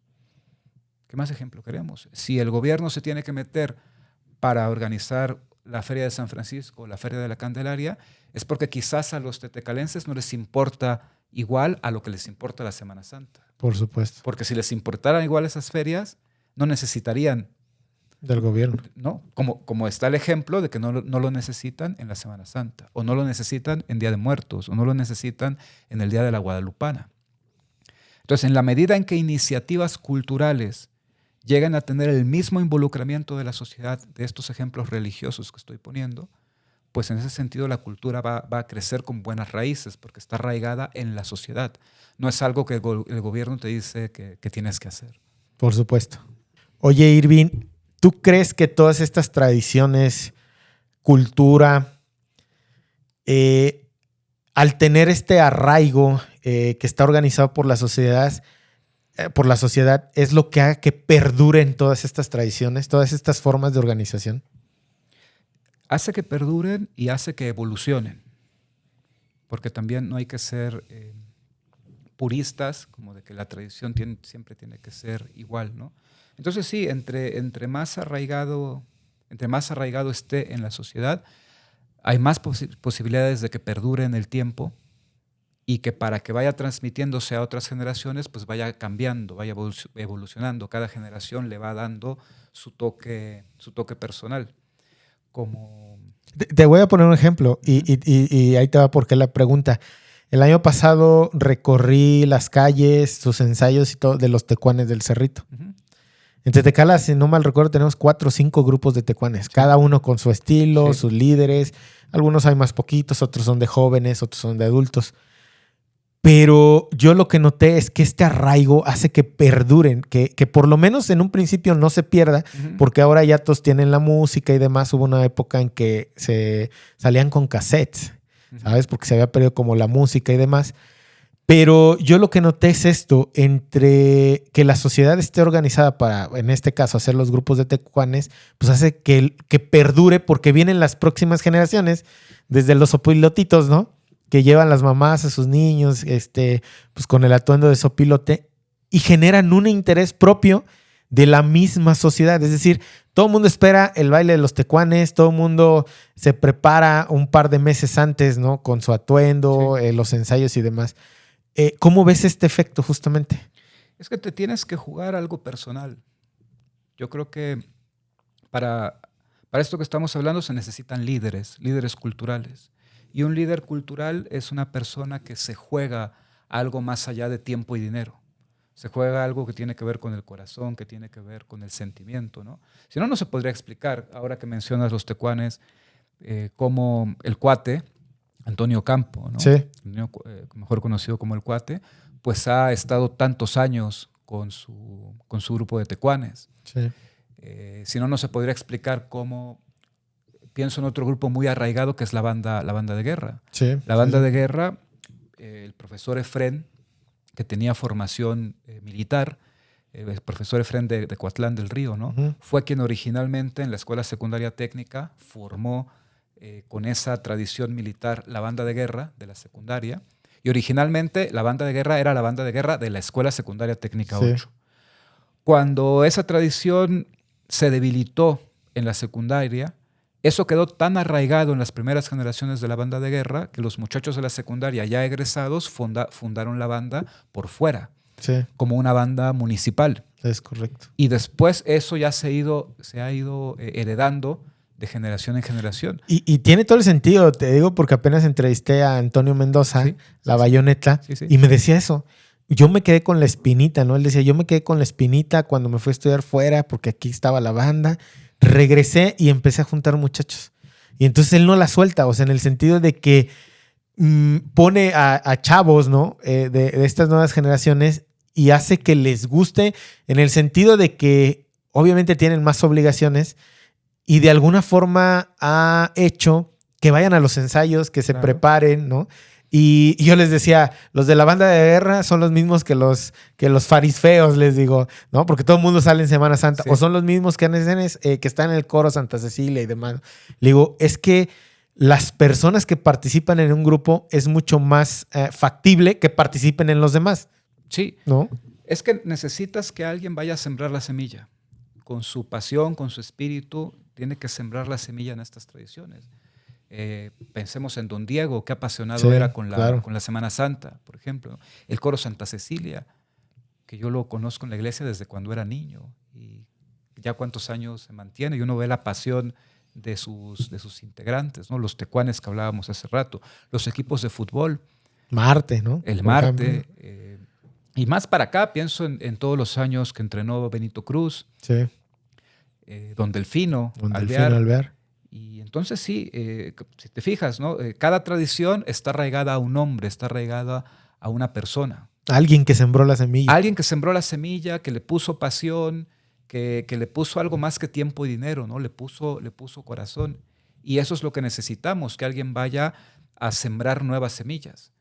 ¿Qué más ejemplo queremos? Si el gobierno se tiene que meter para organizar la Feria de San Francisco, la Feria de la Candelaria, es porque quizás a los tetecalenses no les importa igual a lo que les importa la Semana Santa. Por supuesto. Porque si les importaran igual esas ferias, no necesitarían del gobierno. ¿No? Como está el ejemplo de que no lo necesitan en la Semana Santa, o no lo necesitan en Día de Muertos, o no lo necesitan en el Día de la Guadalupana. Entonces, en la medida en que iniciativas culturales llegan a tener el mismo involucramiento de la sociedad de estos ejemplos religiosos que estoy poniendo, pues en ese sentido la cultura va a crecer con buenas raíces porque está arraigada en la sociedad. No es algo que el gobierno te dice que tienes que hacer. Por supuesto. Oye, Irving, ¿tú crees que todas estas tradiciones, cultura, al tener este arraigo que está organizado por la sociedad, es lo que haga que perduren todas estas tradiciones, todas estas formas de organización? Hace que perduren y hace que evolucionen. porque también no hay que ser puristas, como de que la tradición siempre tiene que ser igual, ¿no? Entonces sí, entre más arraigado esté en la sociedad, hay más posibilidades de que perdure en el tiempo y que para que vaya transmitiéndose a otras generaciones, pues vaya cambiando, vaya evolucionando. Cada generación le va dando su toque personal. Como... Te voy a poner un ejemplo y ahí te va por qué la pregunta. El año pasado recorrí las calles, sus ensayos y todo de los tecuanes del Cerrito. Uh-huh. En Tetecala, si no mal recuerdo, tenemos 4 o 5 grupos de tecuanes, sí, cada uno con su estilo, sí, sus líderes. Algunos hay más poquitos, otros son de jóvenes, otros son de adultos. Pero yo lo que noté es que este arraigo hace que perduren, que por lo menos en un principio no se pierda, uh-huh, porque ahora ya todos tienen la música y demás. Hubo una época en que se salían con cassettes, uh-huh, ¿sabes? Porque se había perdido como la música y demás. Pero yo lo que noté es esto, entre que la sociedad esté organizada para, en este caso, hacer los grupos de tecuanes, pues hace que perdure, porque vienen las próximas generaciones, desde los sopilotitos, ¿no? Que llevan las mamás a sus niños, pues con el atuendo de sopilote, y generan un interés propio de la misma sociedad. Es decir, todo el mundo espera el baile de los tecuanes, todo el mundo se prepara un par de meses antes, ¿no? Con su atuendo, sí, los ensayos y demás. ¿Cómo ves este efecto justamente? Es que te tienes que jugar algo personal. Yo creo que para esto que estamos hablando se necesitan líderes culturales. Y un líder cultural es una persona que se juega algo más allá de tiempo y dinero. Se juega algo que tiene que ver con el corazón, que tiene que ver con el sentimiento, ¿no? Si no, no se podría explicar, ahora que mencionas los tecuanes, como el Cuate, Antonio Campo, ¿no? Sí. Mejor conocido como el Cuate, pues ha estado tantos años con su grupo de tecuanes. Sí. Si no, no se podría explicar cómo... Pienso en otro grupo muy arraigado que es la banda de guerra. Sí, la banda de guerra, el profesor Efrén, que tenía formación militar, el profesor Efrén de Coatlán del Río, ¿no? Uh-huh. Fue quien originalmente en la escuela secundaria técnica formó con esa tradición militar la banda de guerra de la secundaria. Y originalmente la banda de guerra era la banda de guerra de la escuela secundaria técnica 8. Sí. Cuando esa tradición se debilitó en la secundaria, eso quedó tan arraigado en las primeras generaciones de la banda de guerra que los muchachos de la secundaria ya egresados fundaron la banda por fuera, sí, como una banda municipal. Es correcto. Y después eso ya se ha ido heredando de generación en generación. Y tiene todo el sentido, te digo, porque apenas entrevisté a Antonio Mendoza, sí, la Bayoneta, sí, y me decía eso. Yo me quedé con la espinita, ¿no? Él decía, yo me quedé con la espinita cuando me fui a estudiar fuera porque aquí estaba la banda. Regresé y empecé a juntar muchachos. Y entonces él no la suelta, o sea, en el sentido de que pone a chavos, ¿no? De estas nuevas generaciones y hace que les guste en el sentido de que obviamente tienen más obligaciones y de alguna forma ha hecho que vayan a los ensayos, que se preparen, ¿no? Y yo les decía, los de la banda de guerra son los mismos que los farisfeos, les digo, ¿no? Porque todo el mundo sale en Semana Santa. Sí. O son los mismos que están en el coro Santa Cecilia y demás. Le digo, es que las personas que participan en un grupo es mucho más factible que participen en los demás. Sí, ¿no? Es que necesitas que alguien vaya a sembrar la semilla. Con su pasión, con su espíritu, tiene que sembrar la semilla en estas tradiciones. Pensemos en Don Diego, qué apasionado era con la Semana Santa, por ejemplo. El coro Santa Cecilia, que yo lo conozco en la iglesia desde cuando era niño y ya cuántos años se mantiene y uno ve la pasión de sus integrantes, ¿no? Los tecuanes que hablábamos hace rato, los equipos de fútbol. Marte, ¿no? El Marte. Y más para acá, pienso en todos los años que entrenó Benito Cruz, sí, Don Delfino, Alvear. Y entonces sí, si te fijas, ¿no? Cada tradición está arraigada a un hombre, está arraigada a una persona. Alguien que sembró la semilla. Alguien que sembró la semilla, que le puso pasión, que le puso algo más que tiempo y dinero, ¿no? Le puso corazón. Y eso es lo que necesitamos, que alguien vaya a sembrar nuevas semillas.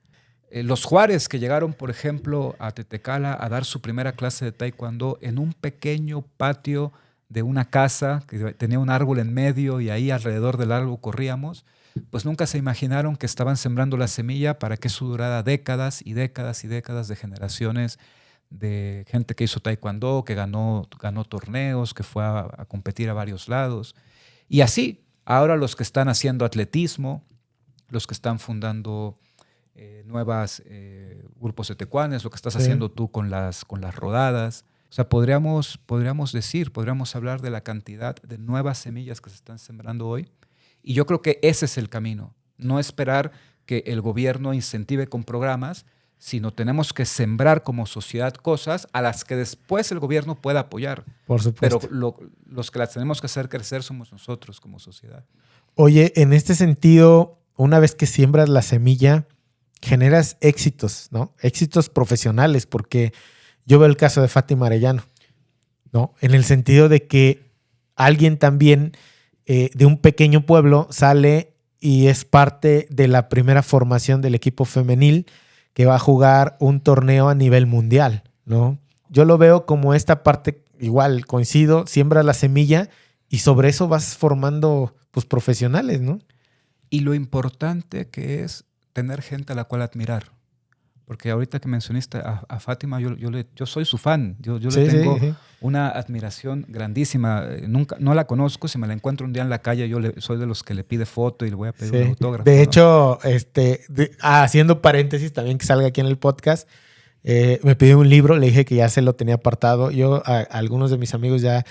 Los Juárez que llegaron, por ejemplo, a Tetecala a dar su primera clase de taekwondo en un pequeño patio de una casa que tenía un árbol en medio y ahí alrededor del árbol corríamos, pues nunca se imaginaron que estaban sembrando la semilla para que eso durara décadas y décadas y décadas de generaciones de gente que hizo taekwondo, que ganó torneos, que fue a competir a varios lados. Y así, ahora los que están haciendo atletismo, los que están fundando nuevas grupos de tecuanes, lo que estás haciendo tú con las rodadas. O sea, podríamos hablar de la cantidad de nuevas semillas que se están sembrando hoy. Y yo creo que ese es el camino. No esperar que el gobierno incentive con programas, sino tenemos que sembrar como sociedad cosas a las que después el gobierno pueda apoyar. Por supuesto. Pero los que las tenemos que hacer crecer somos nosotros como sociedad. Oye, en este sentido, una vez que siembras la semilla, generas éxitos, ¿no? Éxitos profesionales, porque yo veo el caso de Fátima Arellano, ¿no? En el sentido de que alguien también de un pequeño pueblo sale y es parte de la primera formación del equipo femenil que va a jugar un torneo a nivel mundial, ¿no? Yo lo veo como esta parte, igual, coincido, siembras la semilla y sobre eso vas formando pues, profesionales, ¿no? Y lo importante que es tener gente a la cual admirar. Porque ahorita que mencionaste a Fátima, yo soy su fan. Yo le tengo una admiración grandísima. No la conozco. Si me la encuentro un día en la calle, soy de los que le pide foto y le voy a pedir un autógrafo. De hecho, haciendo paréntesis también que salga aquí en el podcast, me pidió un libro, le dije que ya se lo tenía apartado. Yo a algunos de mis amigos ya,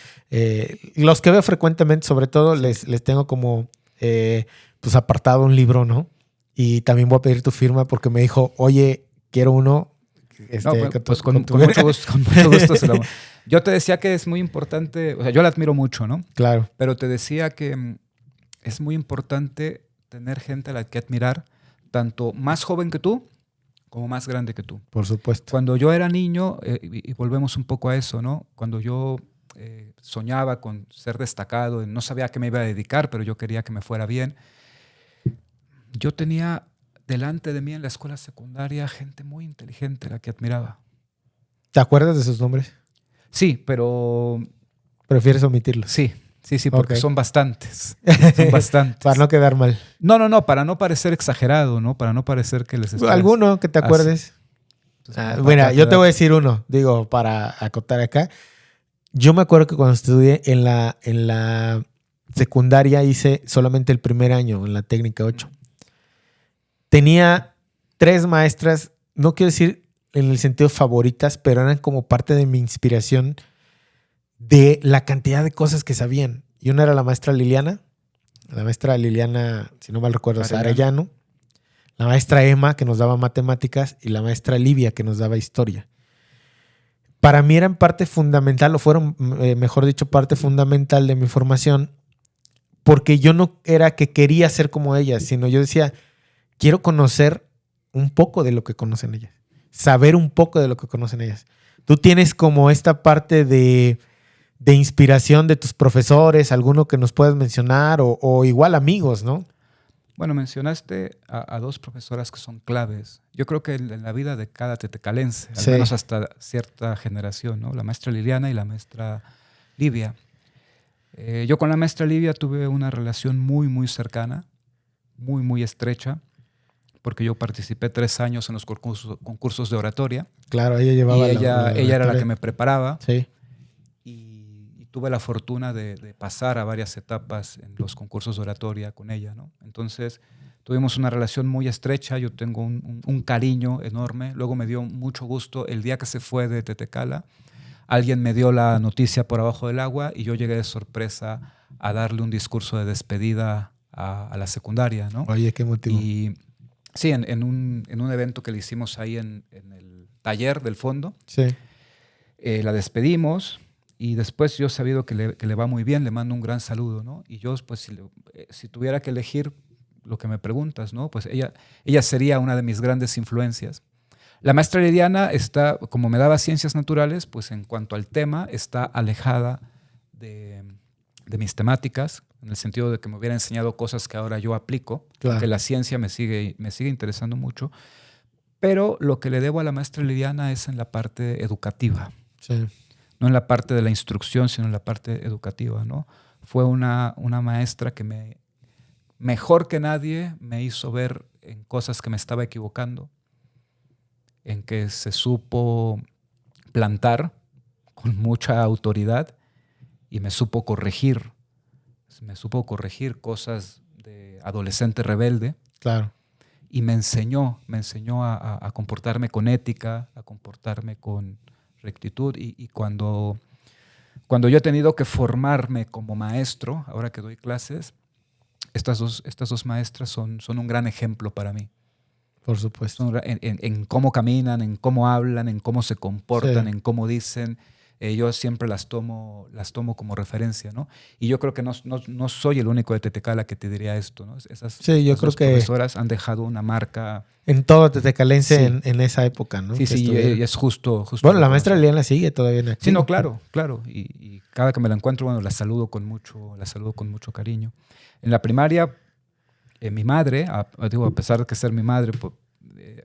los que veo frecuentemente, sobre todo, les tengo como pues apartado un libro, ¿no? Y también voy a pedir tu firma porque me dijo, oye, quiero uno. Con mucho gusto se lo... Yo te decía que es muy importante, o sea, yo la admiro mucho, ¿no? Claro. Pero te decía que es muy importante tener gente a la que admirar, tanto más joven que tú como más grande que tú. Por supuesto. Cuando yo era niño, y volvemos un poco a eso, ¿no? Cuando yo soñaba con ser destacado, no sabía a qué me iba a dedicar, pero yo quería que me fuera bien. Yo tenía delante de mí en la escuela secundaria gente muy inteligente, la que admiraba. ¿Te acuerdas de sus nombres? Sí, pero... ¿Prefieres omitirlos? Sí, porque son bastantes. Son bastantes. Para no quedar mal. No, para no parecer exagerado, ¿no? Para no parecer que les estás... ¿Alguno que te acuerdes? Bueno, yo te voy a decir uno, digo, para acotar acá. Yo me acuerdo que cuando estudié en la secundaria hice solamente el primer año en la técnica 8. Tenía 3 maestras, no quiero decir en el sentido favoritas, pero eran como parte de mi inspiración de la cantidad de cosas que sabían. Y una era la maestra Liliana, si no mal recuerdo, Arellano, la maestra Emma, que nos daba matemáticas, y la maestra Livia, que nos daba historia. Para mí eran parte fundamental, o fueron, mejor dicho, parte fundamental de mi formación, porque yo no era que quería ser como ellas, sino yo decía, quiero conocer un poco de lo que conocen ellas, saber un poco de lo que conocen ellas. Tú tienes como esta parte de inspiración de tus profesores, alguno que nos puedas mencionar, o igual amigos, ¿no? Bueno, mencionaste a 2 profesoras que son claves. Yo creo que en la vida de cada tetecalense, al menos hasta cierta generación, ¿no? La maestra Liliana y la maestra Livia. Yo con la maestra Livia tuve una relación muy, muy cercana, muy, muy estrecha, porque yo participé 3 años en los concursos de oratoria. Claro, ella llevaba ella era la que me preparaba. Sí. Y tuve la fortuna de pasar a varias etapas en los concursos de oratoria con ella, ¿no? Entonces, tuvimos una relación muy estrecha. Yo tengo un cariño enorme. Luego me dio mucho gusto el día que se fue de Tetecala. Alguien me dio la noticia por abajo del agua y yo llegué de sorpresa a darle un discurso de despedida a la secundaria, ¿no? Oye, qué motivo. Y sí, en un evento que le hicimos ahí en el taller del fondo. Sí. La despedimos y después yo he sabido que le va muy bien, le mando un gran saludo, ¿no? Y yo, pues, si tuviera que elegir lo que me preguntas, ¿no? Pues ella sería una de mis grandes influencias. La maestra Liliana está, como me daba ciencias naturales, pues en cuanto al tema, está alejada de mis temáticas, en el sentido de que me hubiera enseñado cosas que ahora yo aplico, claro. Que la ciencia me sigue interesando mucho. Pero lo que le debo a la maestra Liliana es en la parte educativa. Sí. No en la parte de la instrucción, sino en la parte educativa, ¿no? Fue una maestra que mejor que nadie me hizo ver en cosas que me estaba equivocando, en que se supo plantar con mucha autoridad y me supo corregir cosas de adolescente rebelde. Claro. Y me enseñó a comportarme con ética, a comportarme con rectitud. Y cuando yo he tenido que formarme como maestro, ahora que doy clases, estas dos maestras son un gran ejemplo para mí. Por supuesto. En cómo caminan, en cómo hablan, en cómo se comportan, Sí. en cómo dicen. Yo siempre las tomo como referencia, ¿no? Y yo creo que no soy el único de Tetecala que te diría esto, ¿no? Sí, yo estas creo dos que profesoras han dejado una marca. en todo Tetecalense Sí. en esa época, ¿no? Sí, Que sí, estuvieron. y es justo. Bueno, la maestra reconocer. Liliana sigue todavía en activo. Sí, no, claro. Y cada que me la encuentro, bueno, la saludo con mucho cariño. En la primaria, mi madre, a pesar de que ser mi madre,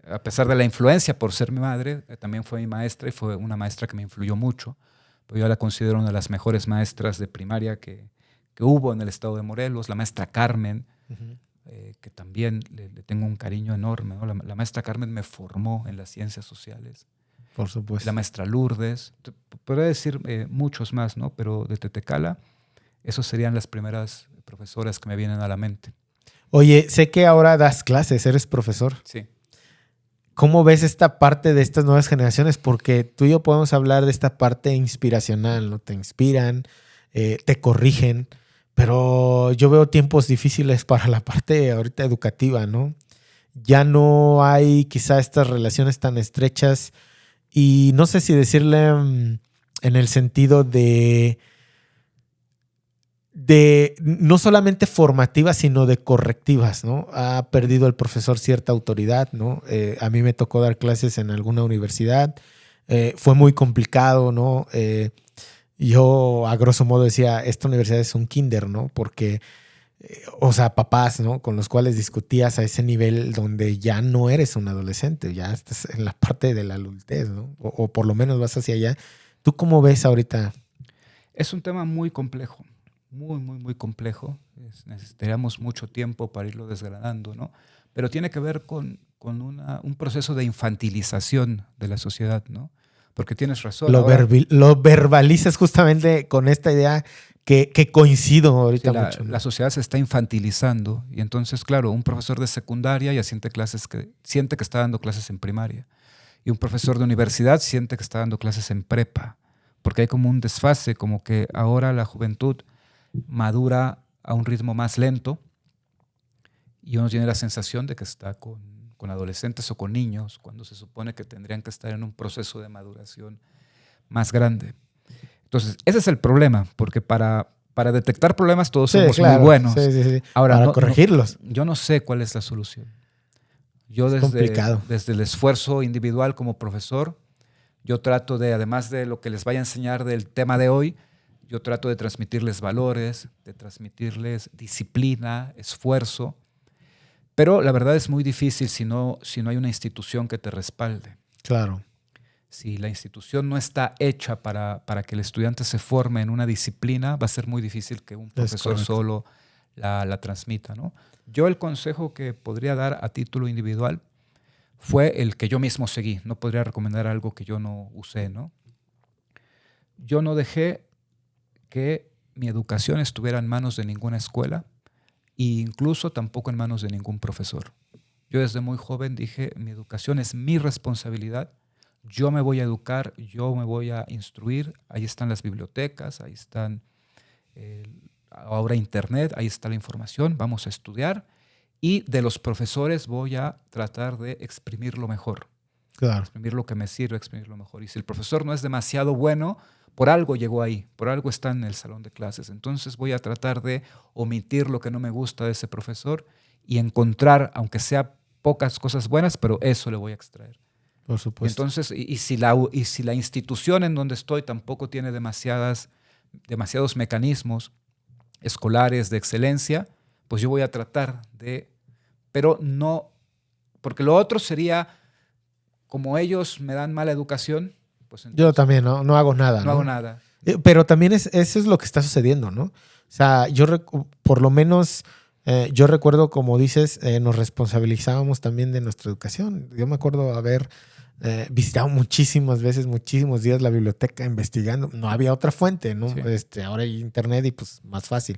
a pesar de la influencia por ser mi madre, también fue mi maestra y fue una maestra que me influyó mucho. Pero yo la considero una de las mejores maestras de primaria que hubo en el estado de Morelos, la maestra Carmen, Ujú. que también le tengo un cariño enorme, ¿no? La maestra Carmen me formó en las ciencias sociales. Por supuesto. La maestra Lourdes, podría decir muchos más, ¿no? Pero de Tetecala, esos serían las primeras profesoras que me vienen a la mente. Oye, sé que ahora das clases, eres profesor. Sí. ¿Cómo ves esta parte de estas nuevas generaciones? Porque tú y yo podemos hablar de esta parte inspiracional, ¿no? Te inspiran, te corrigen, pero yo veo tiempos difíciles para la parte ahorita educativa, ¿no? Ya no hay quizá estas relaciones tan estrechas y no sé si decirle en el sentido de no solamente formativas, sino de correctivas, ¿no? Ha perdido el profesor cierta autoridad, ¿no? A mí me tocó dar clases en alguna universidad, fue muy complicado, ¿no? Yo a grosso modo decía, esta universidad es un kinder, ¿no? Porque, o sea, papás, ¿no? Con los cuales discutías a ese nivel donde ya no eres un adolescente, ya estás en la parte de la adultez, ¿no? O por lo menos vas hacia allá. ¿Tú cómo ves ahorita? Es un tema muy complejo. Muy complejo. Necesitaríamos mucho tiempo para irlo desgranando, ¿no? Pero tiene que ver con un proceso de infantilización de la sociedad, ¿no? Porque tienes razón. Lo verbalizas justamente con esta idea que coincido ahorita mucho, ¿no? La sociedad se está infantilizando y entonces, claro, un profesor de secundaria ya siente que está dando clases en primaria y un profesor de universidad siente que está dando clases en prepa, porque hay como un desfase, como que ahora la juventud madura a un ritmo más lento y uno tiene la sensación de que está con adolescentes o con niños cuando se supone que tendrían que estar en un proceso de maduración más grande. Entonces, ese es el problema, porque para detectar problemas todos somos muy buenos. Sí. Ahora, para corregirlos. Yo no sé cuál es la solución. Yo Es complicado. desde el esfuerzo individual como profesor, yo trato de, además de lo que les vaya a enseñar del tema de hoy, yo trato de transmitirles valores, de transmitirles disciplina, esfuerzo, pero la verdad es muy difícil si no hay una institución que te respalde. Claro. Si la institución no está hecha para que el estudiante se forme en una disciplina, va a ser muy difícil que un profesor solo la transmita, ¿no? Yo el consejo que podría dar a título individual fue el que yo mismo seguí. No podría recomendar algo que yo no usé, ¿no? Yo no dejé que mi educación estuviera en manos de ninguna escuela e incluso tampoco en manos de ningún profesor. Yo desde muy joven dije, mi educación es mi responsabilidad, yo me voy a educar, yo me voy a instruir, ahí están las bibliotecas, ahí están ahora internet, ahí está la información, vamos a estudiar y de los profesores voy a tratar de exprimir lo mejor. Claro. Exprimir lo que me sirve, exprimir lo mejor. Y si el profesor no es demasiado bueno, por algo llegó ahí, por algo está en el salón de clases. Entonces voy a tratar de omitir lo que no me gusta de ese profesor y encontrar, aunque sea pocas cosas buenas, pero eso le voy a extraer. Por supuesto. Entonces, y si la institución en donde estoy tampoco tiene demasiados mecanismos escolares de excelencia, pues yo voy a tratar de, pero no, porque lo otro sería, como ellos me dan mala educación, pues entonces, yo también no hago nada. No hago nada. Pero también eso es lo que está sucediendo, ¿no? O sea, por lo menos Yo recuerdo, como dices, nos responsabilizábamos también de nuestra educación. Yo me acuerdo haber visitado muchísimas veces, muchísimos días la biblioteca investigando. No había otra fuente, ¿no? Sí. Ahora hay internet y pues más fácil.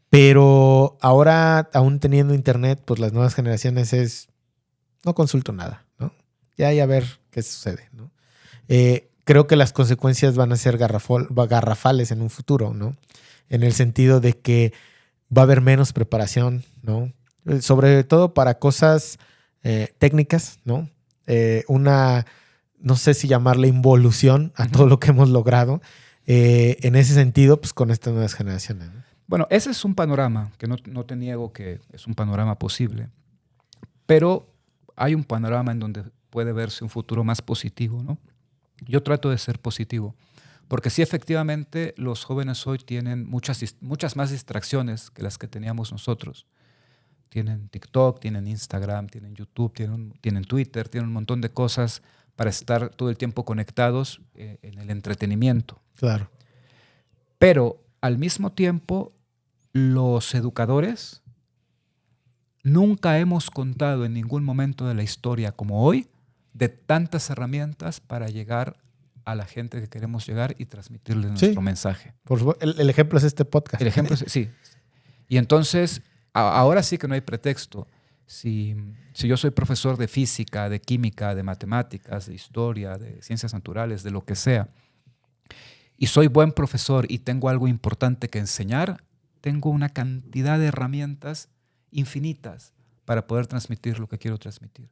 Pero ahora, aún teniendo internet, pues las nuevas generaciones no consulto nada, ¿no? Ya hay a ver qué sucede, ¿no? Creo que las consecuencias van a ser garrafales en un futuro, ¿no? En el sentido de que va a haber menos preparación, ¿no? Sobre todo para cosas técnicas, ¿no? No sé si llamarle involución a todo lo que hemos logrado. En ese sentido, pues con estas nuevas generaciones, ¿no? Bueno, ese es un panorama que no te niego que es un panorama posible, pero hay un panorama en donde puede verse un futuro más positivo, ¿no? Yo trato de ser positivo, porque sí, efectivamente, los jóvenes hoy tienen muchas más distracciones que las que teníamos nosotros. Tienen TikTok, tienen Instagram, tienen YouTube, tienen Twitter, tienen un montón de cosas para estar todo el tiempo conectados en el entretenimiento. Claro. Pero al mismo tiempo, los educadores nunca hemos contado en ningún momento de la historia como hoy de tantas herramientas para llegar a la gente que queremos llegar y transmitirles nuestro mensaje. El ejemplo es este podcast. El ejemplo es, sí. Y entonces, ahora sí que no hay pretexto. Si yo soy profesor de física, de química, de matemáticas, de historia, de ciencias naturales, de lo que sea, y soy buen profesor y tengo algo importante que enseñar, tengo una cantidad de herramientas infinitas para poder transmitir lo que quiero transmitir.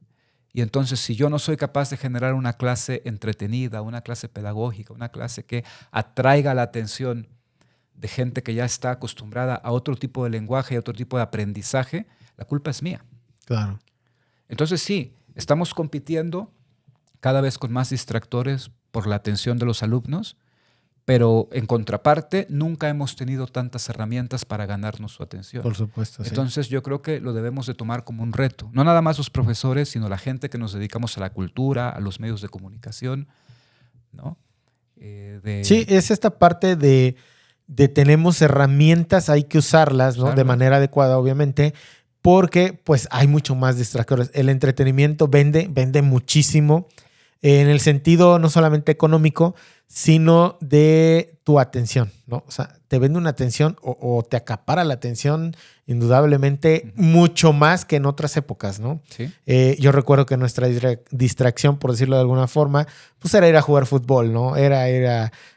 Y entonces, si yo no soy capaz de generar una clase entretenida, una clase pedagógica, una clase que atraiga la atención de gente que ya está acostumbrada a otro tipo de lenguaje y otro tipo de aprendizaje, la culpa es mía. Claro. Entonces, sí, estamos compitiendo cada vez con más distractores por la atención de los alumnos, pero en contraparte, nunca hemos tenido tantas herramientas para ganarnos su atención. Por supuesto, Entonces, yo creo que lo debemos de tomar como un reto. No nada más los profesores, sino la gente que nos dedicamos a la cultura, a los medios de comunicación, ¿no? Sí, es esta parte de tenemos herramientas, hay que usarlas, ¿no? De manera adecuada, obviamente, porque pues hay mucho más distractores. El entretenimiento vende muchísimo en el sentido no solamente económico, sino de tu atención, ¿no? O sea, te vende una atención o te acapara la atención indudablemente mucho más que en otras épocas, ¿no? Sí. Yo recuerdo que nuestra distracción, por decirlo de alguna forma, pues era ir a jugar fútbol, ¿no? Era ir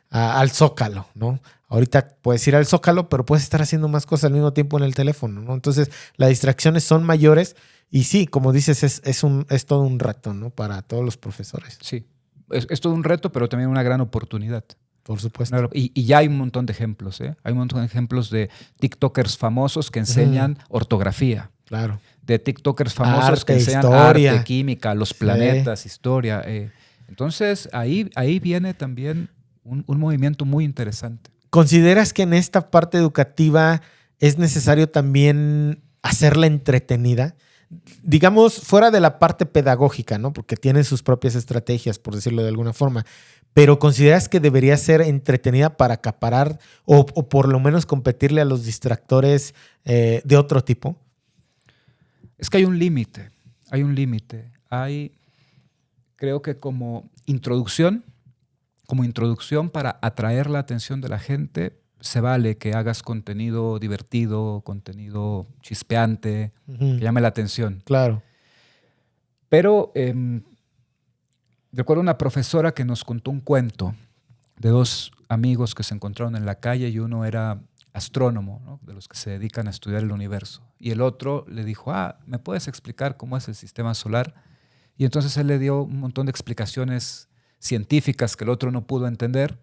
al Zócalo, ¿no? Ahorita puedes ir al Zócalo, pero puedes estar haciendo más cosas al mismo tiempo en el teléfono, ¿no? Entonces, las distracciones son mayores y sí, como dices, es todo un reto, ¿no? Para todos los profesores. Sí, es todo un reto, pero también una gran oportunidad. Por supuesto. Y ya hay un montón de ejemplos, ¿eh? Hay un montón de ejemplos de TikTokers famosos que enseñan ortografía. Claro. De TikTokers famosos arte, que enseñan historia. arte, química, los planetas, historia. Entonces, ahí viene también un movimiento muy interesante. ¿Consideras que en esta parte educativa es necesario también hacerla entretenida? Digamos, fuera de la parte pedagógica, ¿no? Porque tiene sus propias estrategias, por decirlo de alguna forma. Pero ¿consideras que debería ser entretenida para acaparar o por lo menos competirle a los distractores de otro tipo? Es que hay un límite. Creo que como introducción para atraer la atención de la gente, se vale que hagas contenido divertido, contenido chispeante, que llame la atención. Claro. Pero recuerdo una profesora que nos contó un cuento de dos amigos que se encontraron en la calle y uno era astrónomo, ¿no? De los que se dedican a estudiar el universo. Y el otro le dijo, ¿me puedes explicar cómo es el sistema solar? Y entonces él le dio un montón de explicaciones científicas que el otro no pudo entender.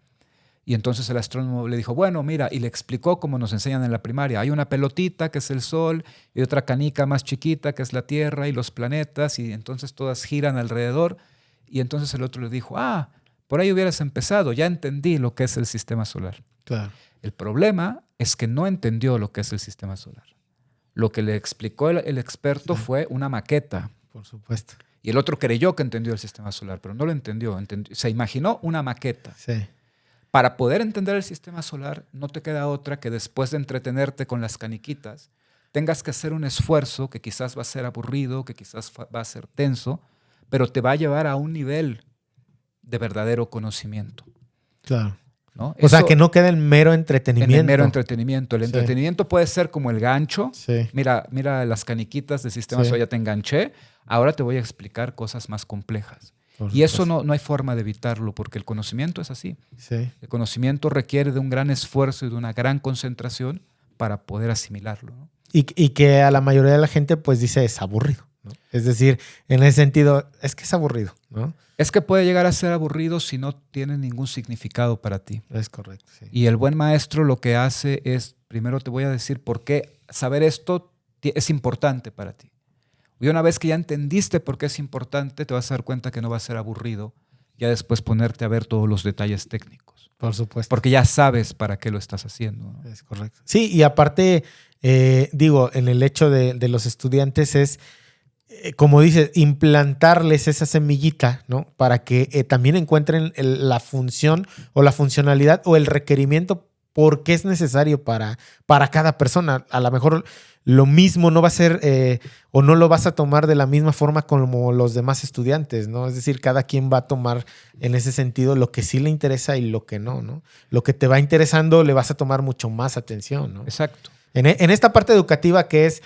Y entonces el astrónomo le dijo, bueno, mira, y le explicó como nos enseñan en la primaria. Hay una pelotita que es el Sol y otra canica más chiquita que es la Tierra y los planetas y entonces todas giran alrededor. Y entonces el otro le dijo, por ahí hubieras empezado, ya entendí lo que es el sistema solar. Claro. El problema es que no entendió lo que es el sistema solar. Lo que le explicó el experto fue una maqueta. Por supuesto. Y el otro creyó que entendió el sistema solar, pero no lo entendió. Se imaginó una maqueta. Sí. Para poder entender el sistema solar, no te queda otra que después de entretenerte con las caniquitas, tengas que hacer un esfuerzo que quizás va a ser aburrido, que quizás va a ser tenso, pero te va a llevar a un nivel de verdadero conocimiento. Claro. ¿No? O sea, que no quede en mero entretenimiento. En el mero entretenimiento. El Sí. entretenimiento puede ser como el gancho. Sí. Mira las caniquitas del sistema, Sí. ya te enganché, ahora te voy a explicar cosas más complejas. Por Y eso supuesto. no hay forma de evitarlo, porque el conocimiento es así. Sí. El conocimiento requiere de un gran esfuerzo y de una gran concentración para poder asimilarlo, ¿no? Y que a la mayoría de la gente pues dice es aburrido, ¿no? Es decir, en ese sentido, es que es aburrido, ¿no? Es que puede llegar a ser aburrido si no tiene ningún significado para ti. Es correcto, sí. Y el buen maestro lo que hace es, primero te voy a decir por qué saber esto es importante para ti. Y una vez que ya entendiste por qué es importante, te vas a dar cuenta que no va a ser aburrido ya después ponerte a ver todos los detalles técnicos. Por supuesto. Porque ya sabes para qué lo estás haciendo, ¿no? Es correcto. Sí, y aparte, digo, en el hecho de los estudiantes es, como dices, implantarles esa semillita, ¿no? Para que también encuentren la función o la funcionalidad o el requerimiento porque es necesario para cada persona. A lo mejor lo mismo no va a ser o no lo vas a tomar de la misma forma como los demás estudiantes, ¿no? Es decir, cada quien va a tomar en ese sentido lo que sí le interesa y lo que no, ¿no? Lo que te va interesando le vas a tomar mucho más atención, ¿no? Exacto. En esta parte educativa que es,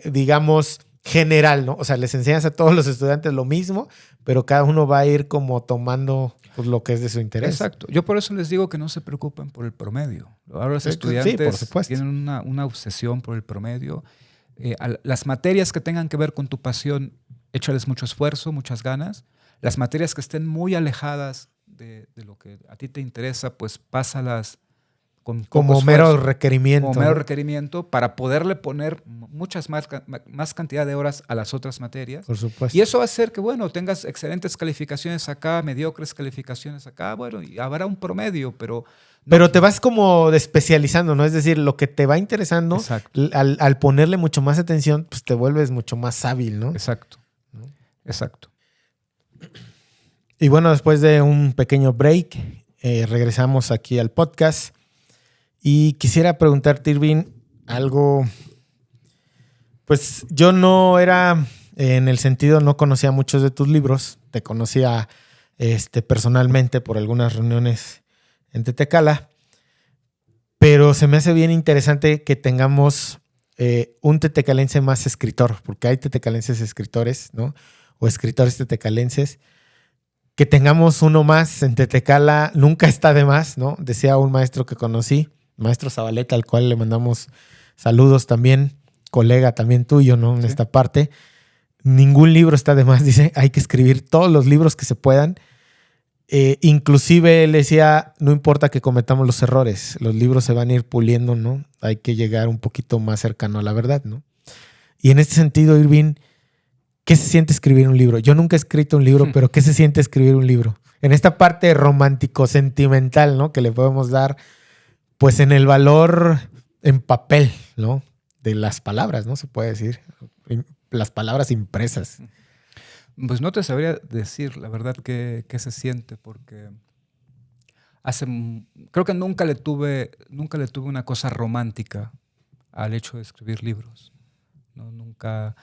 digamos, general, ¿no? O sea, les enseñas a todos los estudiantes lo mismo, pero cada uno va a ir como tomando pues, lo que es de su interés. Exacto. Yo por eso les digo que no se preocupen por el promedio. Ahora los Sí, estudiantes por supuesto. tienen una obsesión por el promedio. Las materias que tengan que ver con tu pasión, échales mucho esfuerzo, muchas ganas. Las materias que estén muy alejadas de lo que a ti te interesa, pues pásalas con poco Como esfuerzo, mero requerimiento. como mero ¿no? requerimiento para poderle poner muchas más cantidad de horas a las otras materias. Por supuesto. Y eso va a hacer que, bueno, tengas excelentes calificaciones acá, mediocres calificaciones acá, bueno, y habrá un promedio, pero... Pero te vas como especializando, ¿no? Es decir, lo que te va interesando, Exacto. al ponerle mucho más atención, pues te vuelves mucho más hábil, ¿no? Exacto. Exacto. Y bueno, después de un pequeño break, regresamos aquí al podcast. Y quisiera preguntarte, Irving, algo. Pues yo no era, en el sentido, no conocía muchos de tus libros. Te conocía personalmente por algunas reuniones en Tetecala. Pero se me hace bien interesante que tengamos un tetecalense más escritor, porque hay tetecalenses escritores, ¿no? O escritores tetecalenses. Que tengamos uno más en Tetecala nunca está de más, ¿no? Decía un maestro que conocí, maestro Zabaleta, al cual le mandamos saludos también, colega también tuyo, ¿no? En esta parte. Ningún libro está de más, dice, hay que escribir todos los libros que se puedan. Inclusive él decía, no importa que cometamos los errores, los libros se van a ir puliendo, ¿no? Hay que llegar un poquito más cercano a la verdad, ¿no? Y en este sentido, Irving, ¿qué se siente escribir un libro? Yo nunca he escrito un libro, pero ¿qué se siente escribir un libro? En esta parte romántico-sentimental, ¿no? Que le podemos dar, pues, en el valor en papel, ¿no? De las palabras, ¿no? Se puede decir. Las palabras impresas. Pues no te sabría decir, la verdad, qué se siente, porque creo que nunca le tuve una cosa romántica al hecho de escribir libros. No, nunca.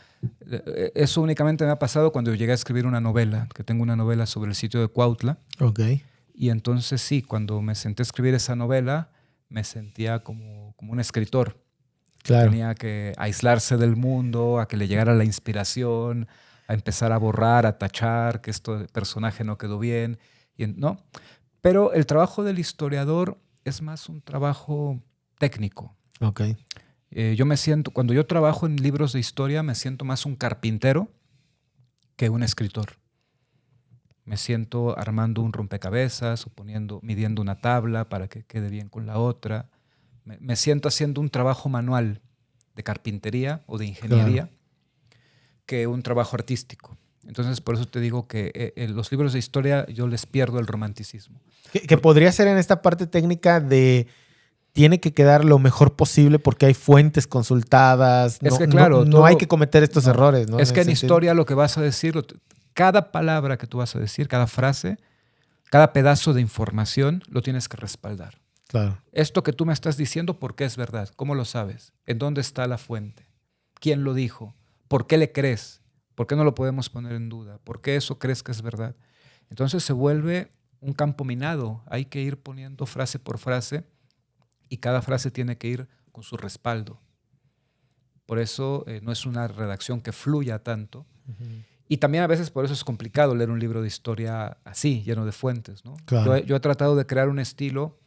Eso únicamente me ha pasado cuando llegué a escribir una novela, que tengo una novela sobre el sitio de Cuautla. Ok. Y entonces sí, cuando me senté a escribir esa novela, me sentía como un escritor. Claro. Tenía que aislarse del mundo, a que le llegara la inspiración, a empezar a borrar, a tachar, que este personaje no quedó bien, ¿no? Pero el trabajo del historiador es más un trabajo técnico. Ok. Yo me siento, cuando yo trabajo en libros de historia, me siento más un carpintero que un escritor. Me siento armando un rompecabezas o midiendo una tabla para que quede bien con la otra. Me siento haciendo un trabajo manual de carpintería o de ingeniería, claro, que un trabajo artístico. Entonces, por eso te digo que los libros de historia yo les pierdo el romanticismo. Que podría ser en esta parte técnica de tiene que quedar lo mejor posible porque hay fuentes consultadas. Es que claro, no hay que cometer estos errores, ¿no? Es que en historia lo que vas a decir, cada palabra que tú vas a decir, cada frase, cada pedazo de información lo tienes que respaldar. Claro. Esto que tú me estás diciendo, ¿por qué es verdad? ¿Cómo lo sabes? ¿En dónde está la fuente? ¿Quién lo dijo? ¿Por qué le crees? ¿Por qué no lo podemos poner en duda? ¿Por qué eso crees que es verdad? Entonces se vuelve un campo minado. Hay que ir poniendo frase por frase y cada frase tiene que ir con su respaldo. Por eso no es una redacción que fluya tanto. Uh-huh. Y también a veces por eso es complicado leer un libro de historia así, lleno de fuentes, ¿no? Claro. Yo he tratado de crear un estilo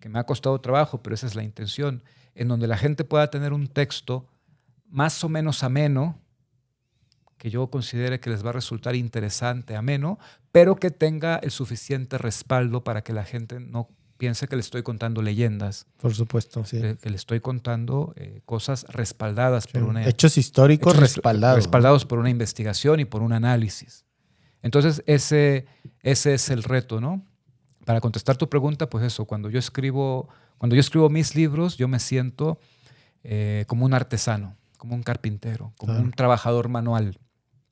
que me ha costado trabajo, pero esa es la intención, en donde la gente pueda tener un texto más o menos ameno, que yo considere que les va a resultar interesante, ameno, pero que tenga el suficiente respaldo para que la gente no piense que le estoy contando leyendas. Por supuesto, sí. Que le estoy contando cosas respaldadas por una... Hechos históricos respaldados. Respaldados por una investigación y por un análisis. Entonces, ese es el reto, ¿no? Para contestar tu pregunta, pues eso, cuando yo escribo mis libros, yo me siento como un artesano, como un carpintero, como un trabajador manual,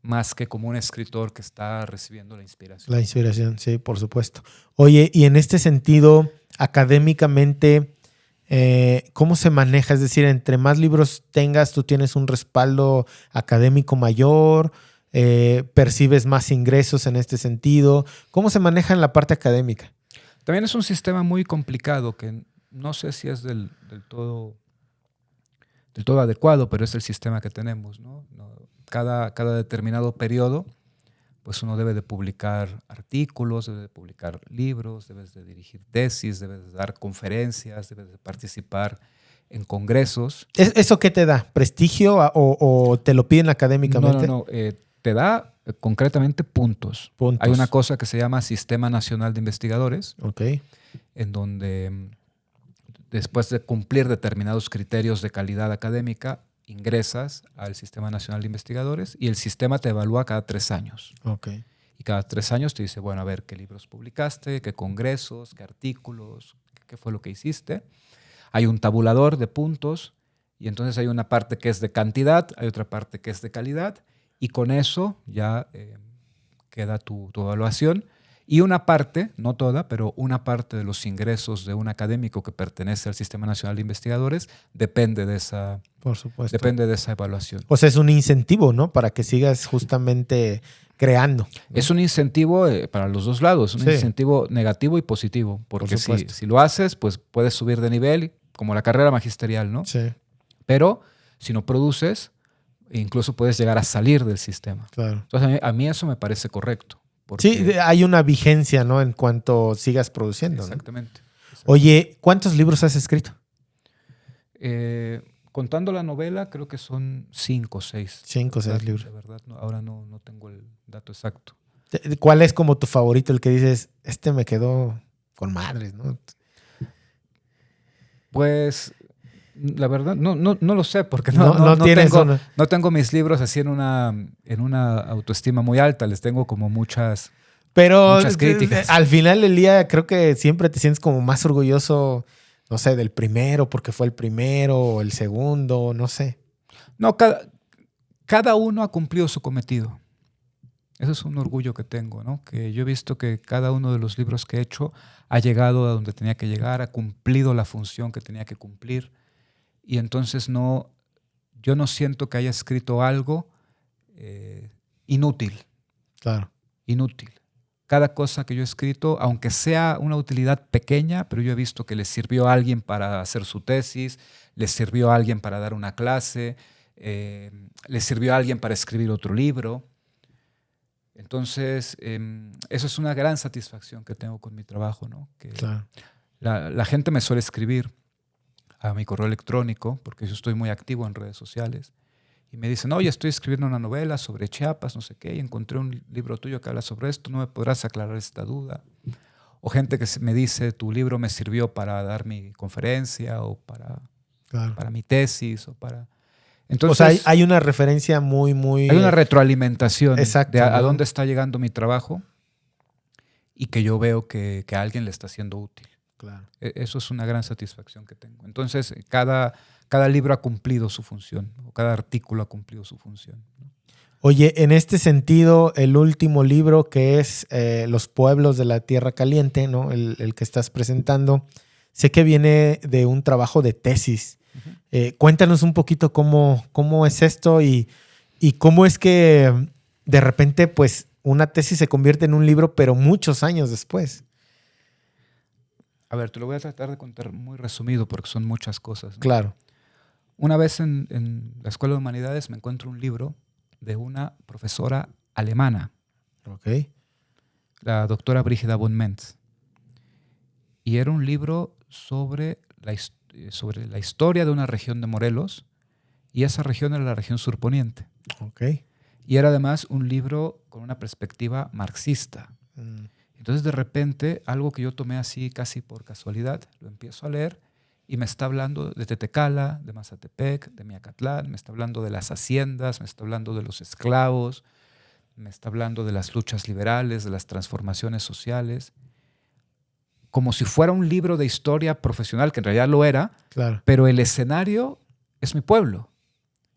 más que como un escritor que está recibiendo la inspiración. La inspiración, sí, por supuesto. Oye, y en este sentido, académicamente, ¿cómo se maneja? Es decir, entre más libros tengas, tú tienes un respaldo académico mayor, percibes más ingresos en este sentido. ¿Cómo se maneja en la parte académica? También es un sistema muy complicado que no sé si es del todo adecuado, pero es el sistema que tenemos, ¿no? Cada determinado periodo, pues uno debe de publicar artículos, debe de publicar libros, debes de dirigir tesis, debes de dar conferencias, debes de participar en congresos. ¿Eso qué te da? ¿Prestigio o te lo piden académicamente? No. Te da concretamente puntos. Hay una cosa que se llama Sistema Nacional de Investigadores, okay, en donde después de cumplir determinados criterios de calidad académica, ingresas al Sistema Nacional de Investigadores y el sistema te evalúa cada 3 años. Okay. Y cada 3 años te dice, bueno, a ver qué libros publicaste, qué congresos, qué artículos, qué fue lo que hiciste. Hay un tabulador de puntos y entonces hay una parte que es de cantidad, hay otra parte que es de calidad y con eso ya queda tu evaluación. Y una parte, no toda, pero una parte de los ingresos de un académico que pertenece al Sistema Nacional de Investigadores depende de esa, por supuesto, depende de esa evaluación. O sea, es un incentivo, ¿no? Para que sigas justamente creando, ¿no? Es un incentivo para los dos lados, un incentivo negativo y positivo, porque si lo haces, pues puedes subir de nivel, como la carrera magisterial, ¿no? Sí. Pero si no produces, incluso puedes llegar a salir del sistema. Claro. Entonces, a mí eso me parece correcto. Sí, hay una vigencia, ¿no? En cuanto sigas produciendo. Exactamente. Oye, ¿cuántos libros has escrito? Contando la novela, creo que son 5 o 6. 5 o 6 libros. De verdad, ahora no tengo el dato exacto. ¿Cuál es como tu favorito? El que dices, este me quedó con madres, ¿no? Pues, la verdad, no lo sé, porque no tengo mis libros así en una autoestima muy alta. Les tengo como muchas críticas. Al final del día creo que siempre te sientes como más orgulloso, no sé, del primero porque fue el primero o el segundo, no sé. No, cada uno ha cumplido su cometido. Eso es un orgullo que tengo, ¿no? Que yo he visto que cada uno de los libros que he hecho ha llegado a donde tenía que llegar, ha cumplido la función que tenía que cumplir. Y entonces yo no siento que haya escrito algo inútil. Claro. Inútil. Cada cosa que yo he escrito, aunque sea una utilidad pequeña, pero yo he visto que le sirvió a alguien para hacer su tesis, le sirvió a alguien para dar una clase, le sirvió a alguien para escribir otro libro. Entonces, eso es una gran satisfacción que tengo con mi trabajo, ¿no? Que claro. La gente me suele escribir a mi correo electrónico, porque yo estoy muy activo en redes sociales, y me dicen, oye, estoy escribiendo una novela sobre Chiapas, no sé qué, y encontré un libro tuyo que habla sobre esto, ¿no me podrás aclarar esta duda? O gente que me dice, tu libro me sirvió para dar mi conferencia, o para mi tesis, o para... Entonces, o sea, hay una referencia muy... Hay una retroalimentación exacto, de a dónde está llegando mi trabajo y que yo veo que a alguien le está siendo útil. Claro. Eso es una gran satisfacción que tengo. Entonces, cada libro ha cumplido su función, o cada artículo ha cumplido su función. Oye, en este sentido, el último libro que es Los pueblos de la Tierra Caliente, ¿no? El que estás presentando, sé que viene de un trabajo de tesis. Cuéntanos un poquito cómo es esto y cómo es que de repente pues una tesis se convierte en un libro, pero muchos años después. A ver, te lo voy a tratar de contar muy resumido porque son muchas cosas, ¿no? Claro. Una vez en la Escuela de Humanidades me encuentro un libro de una profesora alemana, Ok. la doctora Brigitte von Mentz. Y era un libro sobre la historia de una región de Morelos, y esa región era la región surponiente. Ok. Y era además un libro con una perspectiva marxista. Mm. Entonces de repente, algo que yo tomé así casi por casualidad, lo empiezo a leer y me está hablando de Tetecala, de Mazatepec, de Miacatlán, me está hablando de las haciendas, me está hablando de los esclavos, me está hablando de las luchas liberales, de las transformaciones sociales, como si fuera un libro de historia profesional, que en realidad lo era, Claro. pero el escenario es mi pueblo.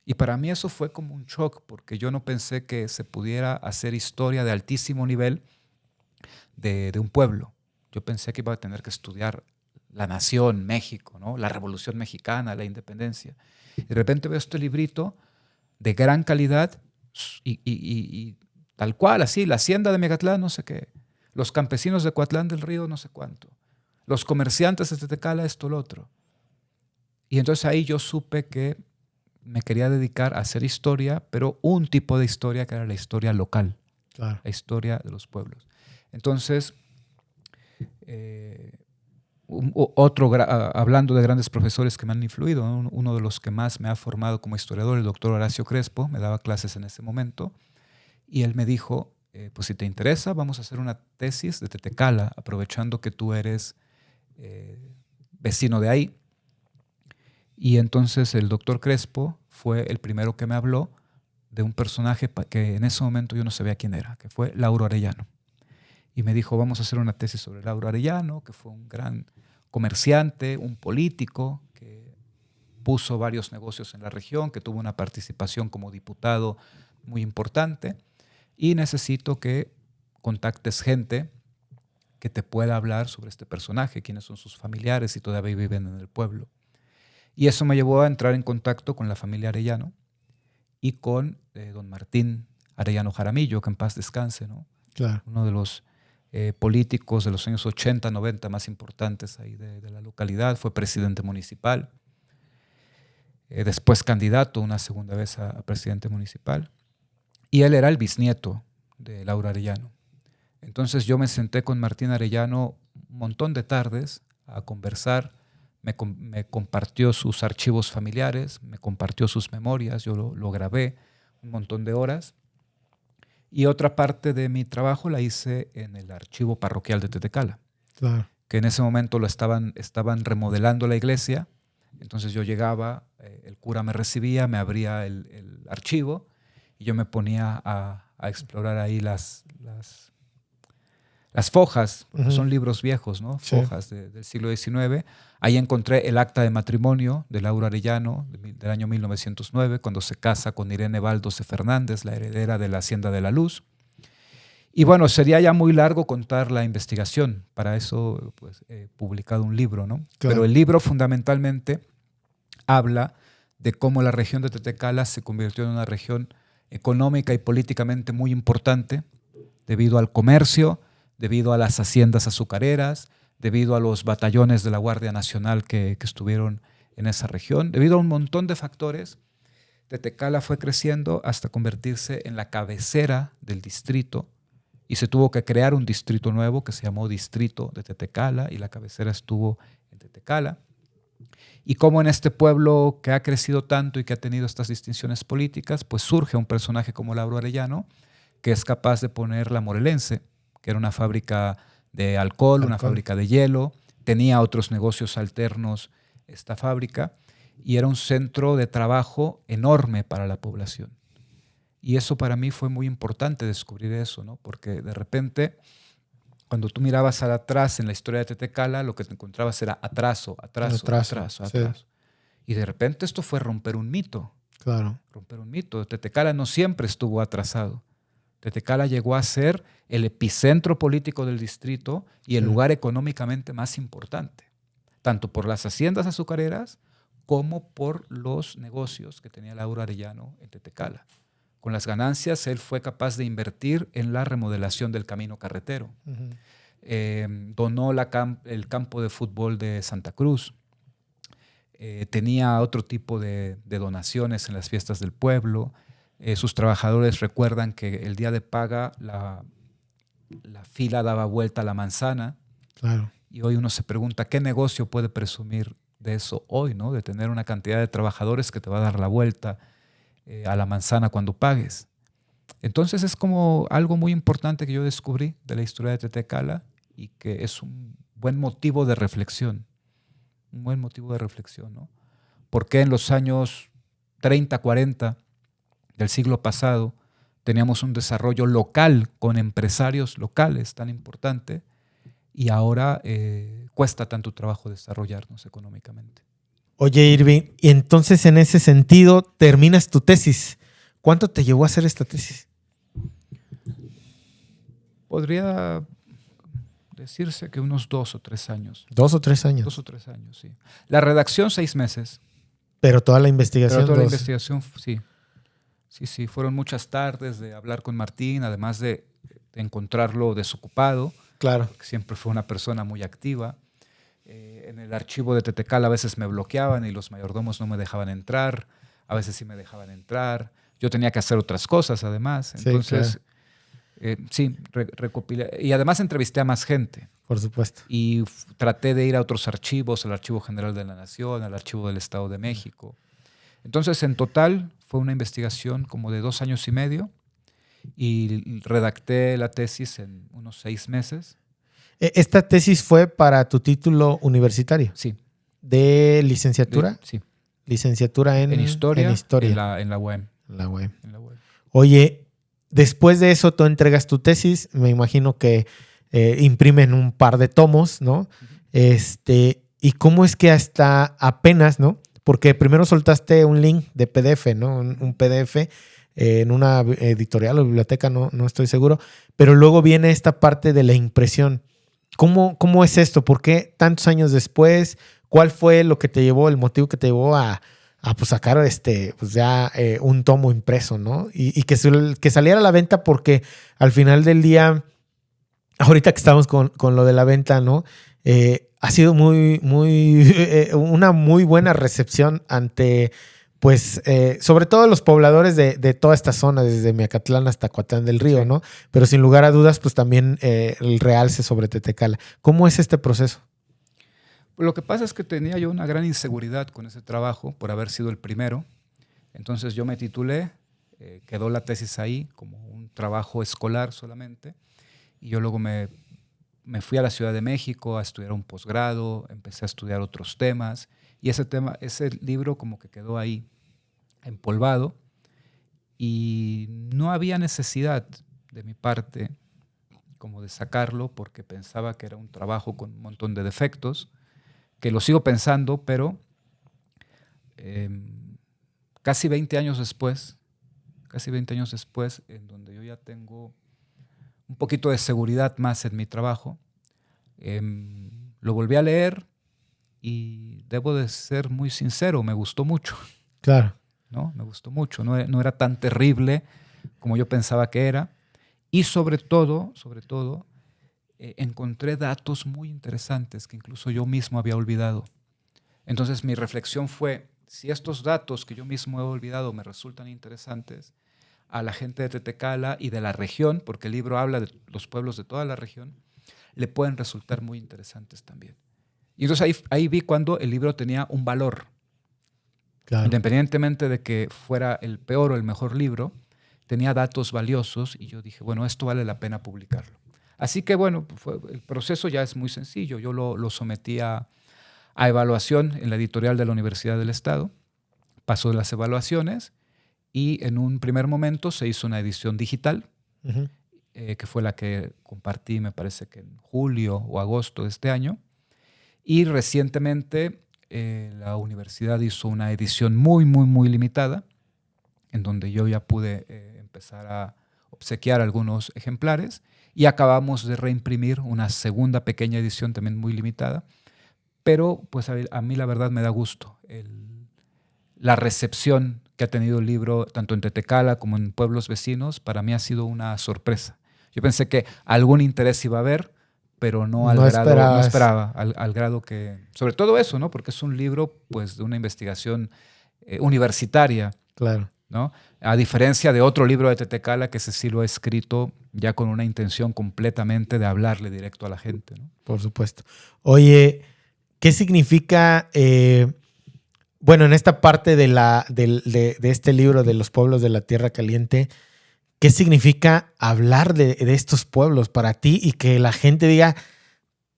Y para mí eso fue como un shock, porque yo no pensé que se pudiera hacer historia de altísimo nivel de un pueblo. Yo pensé que iba a tener que estudiar la nación, México, ¿no? La Revolución Mexicana, la independencia. Y de repente veo este librito de gran calidad y tal cual, así, la hacienda de Miacatlán, no sé qué, los campesinos de Coatlán del Río, no sé cuánto, los comerciantes de Tetecala, esto, lo otro. Y entonces ahí yo supe que me quería dedicar a hacer historia, pero un tipo de historia que era la historia local, Claro. la historia de los pueblos. Entonces, hablando de grandes profesores que me han influido, ¿no? Uno de los que más me ha formado como historiador, el doctor Horacio Crespo, me daba clases en ese momento, y él me dijo, pues si te interesa, vamos a hacer una tesis de Tetecala, aprovechando que tú eres vecino de ahí. Y entonces el doctor Crespo fue el primero que me habló de un personaje que en ese momento yo no sabía quién era, que fue Lauro Arellano. Y me dijo, vamos a hacer una tesis sobre Lauro Arellano, que fue un gran comerciante, un político, que puso varios negocios en la región, que tuvo una participación como diputado muy importante, y necesito que contactes gente que te pueda hablar sobre este personaje, quiénes son sus familiares y todavía viven en el pueblo. Y eso me llevó a entrar en contacto con la familia Arellano y con don Martín Arellano Jaramillo, que en paz descanse, ¿no? Claro. Uno de los políticos de los años 80, 90 más importantes ahí de la localidad, fue presidente municipal, después candidato una segunda vez a presidente municipal, y él era el bisnieto de Lauro Arellano. Entonces yo me senté con Martín Arellano un montón de tardes a conversar, me compartió sus archivos familiares, me compartió sus memorias, yo lo grabé un montón de horas. Y otra parte de mi trabajo la hice en el archivo parroquial de Tetecala, Claro. que en ese momento estaban remodelando la iglesia. Entonces yo llegaba, el cura me recibía, me abría el archivo y yo me ponía a explorar ahí las fojas, porque son libros viejos, ¿no? Fojas del siglo XIX. Ahí encontré el acta de matrimonio de Lauro Arellano del año 1909, cuando se casa con Irene Baldose Fernández, la heredera de la Hacienda de la Luz. Y bueno, sería ya muy largo contar la investigación. Para eso pues, he publicado un libro, ¿no? Claro. Pero el libro fundamentalmente habla de cómo la región de Tetecala se convirtió en una región económica y políticamente muy importante debido al comercio, debido a las haciendas azucareras, debido a los batallones de la Guardia Nacional que estuvieron en esa región, debido a un montón de factores. Tetecala fue creciendo hasta convertirse en la cabecera del distrito y se tuvo que crear un distrito nuevo que se llamó Distrito de Tetecala y la cabecera estuvo en Tetecala. Y como en este pueblo que ha crecido tanto y que ha tenido estas distinciones políticas, pues surge un personaje como Lauro Arellano que es capaz de poner la Morelense, que era una fábrica de alcohol, una fábrica de hielo, tenía otros negocios alternos esta fábrica y era un centro de trabajo enorme para la población. Y eso para mí fue muy importante descubrir eso, ¿no? Porque de repente, cuando tú mirabas atrás en la historia de Tetecala, lo que te encontrabas era atraso. Sí. Y de repente esto fue romper un mito. Claro. Romper un mito. Tetecala no siempre estuvo atrasado. Tetecala llegó a ser el epicentro político del distrito y el lugar económicamente más importante, tanto por las haciendas azucareras como por los negocios que tenía Lauro Arellano en Tetecala. Con las ganancias, él fue capaz de invertir en la remodelación del camino carretero. Donó el campo de fútbol de Santa Cruz. Tenía otro tipo de donaciones en las fiestas del pueblo. Sus trabajadores recuerdan que el día de paga la fila daba vuelta a la manzana. Claro. Y hoy uno se pregunta, ¿qué negocio puede presumir de eso hoy, ¿no? De tener una cantidad de trabajadores que te va a dar la vuelta a la manzana cuando pagues. Entonces es como algo muy importante que yo descubrí de la historia de Tetecala y que es un buen motivo de reflexión. Un buen motivo de reflexión, ¿no? ¿Por qué en los años 30, 40 del siglo pasado teníamos un desarrollo local con empresarios locales tan importante y ahora cuesta tanto trabajo desarrollarnos económicamente? Oye, Irving, y entonces en ese sentido terminas tu tesis. ¿Cuánto te llevó a hacer esta tesis? Podría decirse que unos 2 o 3 años. 2 o 3 años. 2 o 3 años, sí. La redacción, 6 meses. Pero toda la investigación. Pero toda la 2. investigación, sí. Sí. Fueron muchas tardes de hablar con Martín, además de encontrarlo desocupado. Claro. Porque siempre fue una persona muy activa. En el archivo de Tetecala a veces me bloqueaban y los mayordomos no me dejaban entrar. A veces sí me dejaban entrar. Yo tenía que hacer otras cosas, además. Entonces, recopilé. Y además entrevisté a más gente. Por supuesto. Y traté de ir a otros archivos, al Archivo General de la Nación, al Archivo del Estado de México. Entonces, en total, fue una investigación como de 2 años y medio y redacté la tesis en unos 6 meses. ¿Esta tesis fue para tu título universitario? Sí. ¿De licenciatura? Sí. Licenciatura en Historia. En historia. En la UEM. La UEM. En la UEM. Oye, después de eso tú entregas tu tesis. Me imagino que imprimen un par de tomos, ¿no? ¿Y cómo es que hasta apenas, ¿no? Porque primero soltaste un link de PDF, ¿no? Un PDF en una editorial o biblioteca, no estoy seguro. Pero luego viene esta parte de la impresión. ¿Cómo es esto? ¿Por qué tantos años después? ¿Cuál fue lo que te llevó, el motivo que te llevó a pues sacar un tomo impreso, ¿no? Y que saliera a la venta, porque al final del día, ahorita que estamos con lo de la venta, ¿no? Ha sido una muy buena recepción ante, pues, sobre todo los pobladores de toda esta zona, desde Miacatlán hasta Coatlán del Río, sí, ¿no? Pero sin lugar a dudas, pues también el realce sobre Tetecala. ¿Cómo es este proceso? Lo que pasa es que tenía yo una gran inseguridad con ese trabajo por haber sido el primero. Entonces yo me titulé, quedó la tesis ahí como un trabajo escolar solamente, y yo luego me fui a la Ciudad de México a estudiar un posgrado, empecé a estudiar otros temas, y ese libro como que quedó ahí empolvado, y no había necesidad de mi parte como de sacarlo, porque pensaba que era un trabajo con un montón de defectos, que lo sigo pensando, pero casi 20 años después, en donde yo ya tengo un poquito de seguridad más en mi trabajo, lo volví a leer y debo de ser muy sincero, me gustó mucho. Claro. ¿No? Me gustó mucho, no era tan terrible como yo pensaba que era, y sobre todo, encontré datos muy interesantes que incluso yo mismo había olvidado. Entonces mi reflexión fue, si estos datos que yo mismo he olvidado me resultan interesantes, a la gente de Tetecala y de la región, porque el libro habla de los pueblos de toda la región, le pueden resultar muy interesantes también. Y entonces ahí vi cuando el libro tenía un valor. Claro. Independientemente de que fuera el peor o el mejor libro, tenía datos valiosos y yo dije, bueno, esto vale la pena publicarlo. Así que bueno, el proceso ya es muy sencillo. Yo lo sometí a evaluación en la editorial de la Universidad del Estado, pasó las evaluaciones y en un primer momento se hizo una edición digital, uh-huh, que fue la que compartí, me parece que en julio o agosto de este año, y recientemente la universidad hizo una edición muy, muy, muy limitada, en donde yo ya pude empezar a obsequiar algunos ejemplares, y acabamos de reimprimir una segunda pequeña edición también muy limitada, pero pues a mí la verdad me da gusto la recepción que ha tenido el libro, tanto en Tetecala como en pueblos vecinos, para mí ha sido una sorpresa. Yo pensé que algún interés iba a haber, pero no esperaba al grado que... Sobre todo eso, ¿no? Porque es un libro, pues, de una investigación universitaria. Claro. ¿No? A diferencia de otro libro de Tetecala, que ese sí lo he escrito ya con una intención completamente de hablarle directo a la gente, ¿no? Por supuesto. Oye, ¿qué significa, bueno, en esta parte de este libro de los pueblos de la Tierra Caliente, qué significa hablar de estos pueblos para ti y que la gente diga,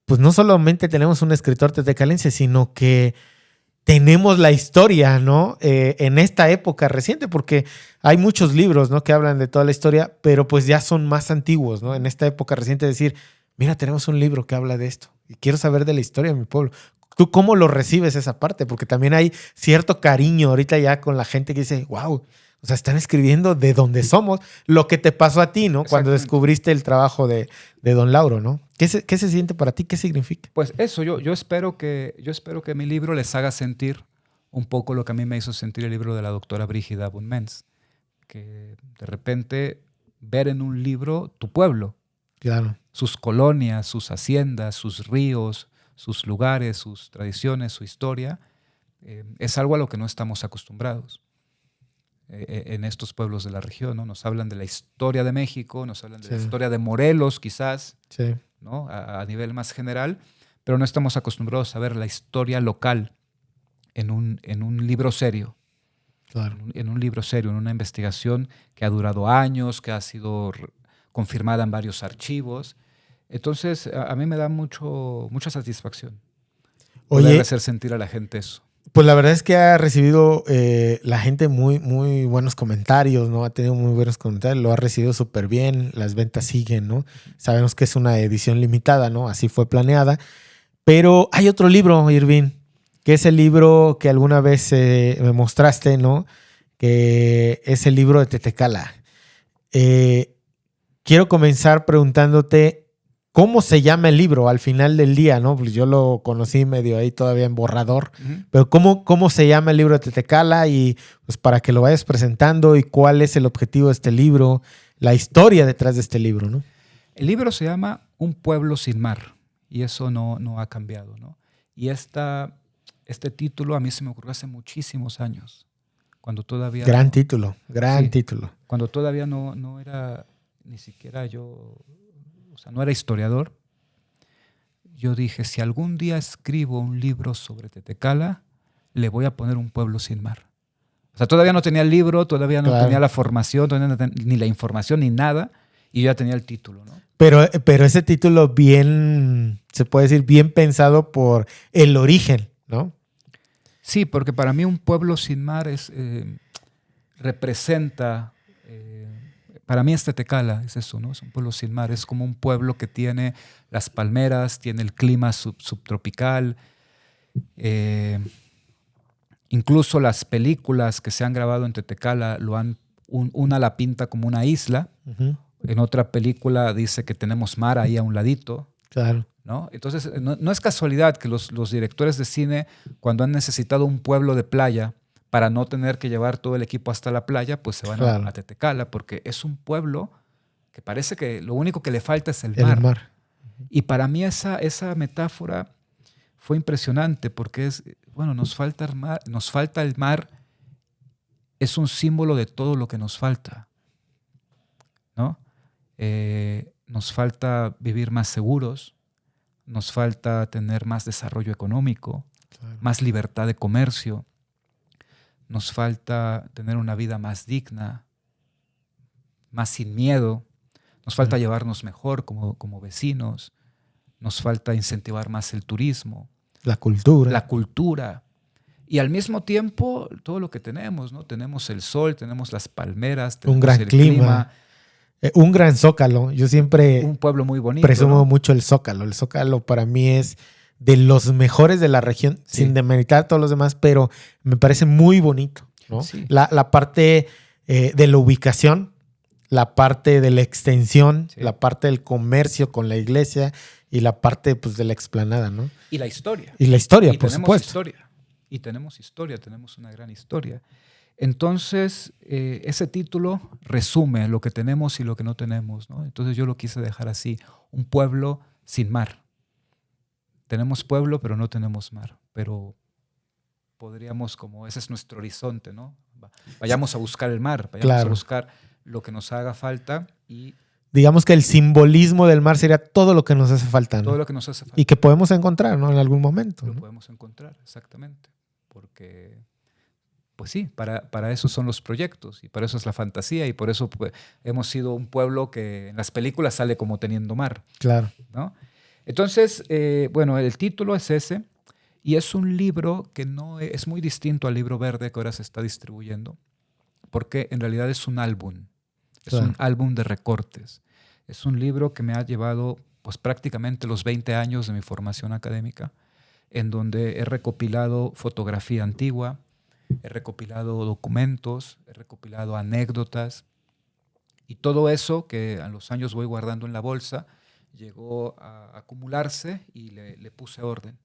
pues no solamente tenemos un escritor tetecalense, sino que tenemos la historia, ¿no? En esta época reciente, porque hay muchos libros, ¿no? Que hablan de toda la historia, pero pues ya son más antiguos, ¿no? En esta época reciente decir, mira, tenemos un libro que habla de esto y quiero saber de la historia de mi pueblo. ¿Tú cómo lo recibes esa parte? Porque también hay cierto cariño ahorita ya con la gente que dice, wow, o sea, están escribiendo de donde somos, lo que te pasó a ti, ¿no? Cuando descubriste el trabajo de don Lauro, ¿no? ¿Qué se siente para ti? ¿Qué significa? Pues eso, yo espero que mi libro les haga sentir un poco lo que a mí me hizo sentir el libro de la doctora Brígida Bunmens, que de repente ver en un libro tu pueblo, claro, sus colonias, sus haciendas, sus ríos, sus lugares, sus tradiciones, su historia, es algo a lo que no estamos acostumbrados. En estos pueblos de la región, ¿no? Nos hablan de la historia de México, nos hablan de la historia de Morelos, quizás, ¿no? A nivel más general, pero no estamos acostumbrados a ver la historia local en un libro serio. Claro. En un libro serio, en una investigación que ha durado años, que ha sido confirmada en varios archivos. Entonces, a mí me da mucha satisfacción poder hacer sentir a la gente eso. Pues la verdad es que ha recibido la gente muy, muy buenos comentarios, ¿no? Ha tenido muy buenos comentarios, lo ha recibido súper bien, las ventas siguen, ¿no? Sabemos que es una edición limitada, ¿no? Así fue planeada. Pero hay otro libro, Irving, que es el libro que alguna vez me mostraste, ¿no? Que es el libro de Tetecala. Quiero comenzar preguntándote ¿cómo se llama el libro al final del día, no? Pues yo lo conocí medio ahí todavía en borrador. Pero ¿cómo se llama el libro de Tetecala? Y pues para que lo vayas presentando y cuál es el objetivo de este libro, la historia detrás de este libro, ¿no? El libro se llama Un pueblo sin mar y eso no ha cambiado, ¿no? Y este título a mí se me ocurrió hace muchísimos años, cuando todavía... Gran título. Cuando todavía no era ni siquiera yo... O sea, no era historiador. Yo dije, si algún día escribo un libro sobre Tetecala, le voy a poner Un pueblo sin mar. O sea, todavía no tenía el libro, todavía no tenía la formación, todavía no tenía ni la información ni nada, y yo ya tenía el título, ¿no? Pero ese título bien, se puede decir, bien pensado por el origen, ¿no? Sí, porque para mí Un pueblo sin mar representa... Para mí es Tetecala, es eso, ¿no? Es un pueblo sin mar, es como un pueblo que tiene las palmeras, tiene el clima subtropical. Incluso las películas que se han grabado en Tetecala una la pinta como una isla. Uh-huh. En otra película dice que tenemos mar ahí a un ladito. Claro. ¿No? Entonces, no es casualidad que los directores de cine, cuando han necesitado un pueblo de playa, para no tener que llevar todo el equipo hasta la playa, pues se van a Tetecala, porque es un pueblo que parece que lo único que le falta es el mar. Y para mí esa metáfora fue impresionante, porque nos falta el mar, es un símbolo de todo lo que nos falta, ¿no? Nos falta vivir más seguros, nos falta tener más desarrollo económico, más libertad de comercio. Nos falta tener una vida más digna, más sin miedo. Nos falta llevarnos mejor como vecinos. Nos falta incentivar más el turismo. La cultura. La cultura. Y al mismo tiempo, todo lo que tenemos, ¿no? Tenemos el sol, tenemos las palmeras, tenemos un gran clima. Un gran Zócalo. Yo siempre... Un pueblo muy bonito. Presumo mucho el Zócalo. El Zócalo para mí es... de los mejores de la región, sin demeritar a todos los demás, pero me parece muy bonito, ¿no? Sí. La parte de la ubicación, la parte de la extensión, la parte del comercio con la iglesia y la parte pues, de la explanada, ¿no? Y la historia. Y la historia, por supuesto. y tenemos historia, tenemos una gran historia. Entonces, ese título resume lo que tenemos y lo que no tenemos, ¿no? Entonces yo lo quise dejar así, un pueblo sin mar. Tenemos pueblo, pero no tenemos mar. Pero podríamos, como ese es nuestro horizonte, ¿no? Vayamos a buscar el mar, vayamos a buscar lo que nos haga falta y... Digamos que el simbolismo del mar sería todo lo que nos hace falta, ¿no? Todo lo que nos hace falta. Y que podemos encontrar, ¿no? En algún momento. Lo podemos encontrar, exactamente. Porque, pues sí, para eso son los proyectos y para eso es la fantasía y por eso pues, hemos sido un pueblo que en las películas sale como teniendo mar. Claro. ¿No? Entonces, bueno, el título es ese y es un libro que no es muy distinto al libro verde que ahora se está distribuyendo porque en realidad es un álbum. Es un álbum de recortes. Es un libro que me ha llevado pues, prácticamente los 20 años de mi formación académica, en donde he recopilado fotografía antigua, he recopilado documentos, he recopilado anécdotas, y todo eso que a los años voy guardando en la bolsa, llegó a acumularse y le puse orden.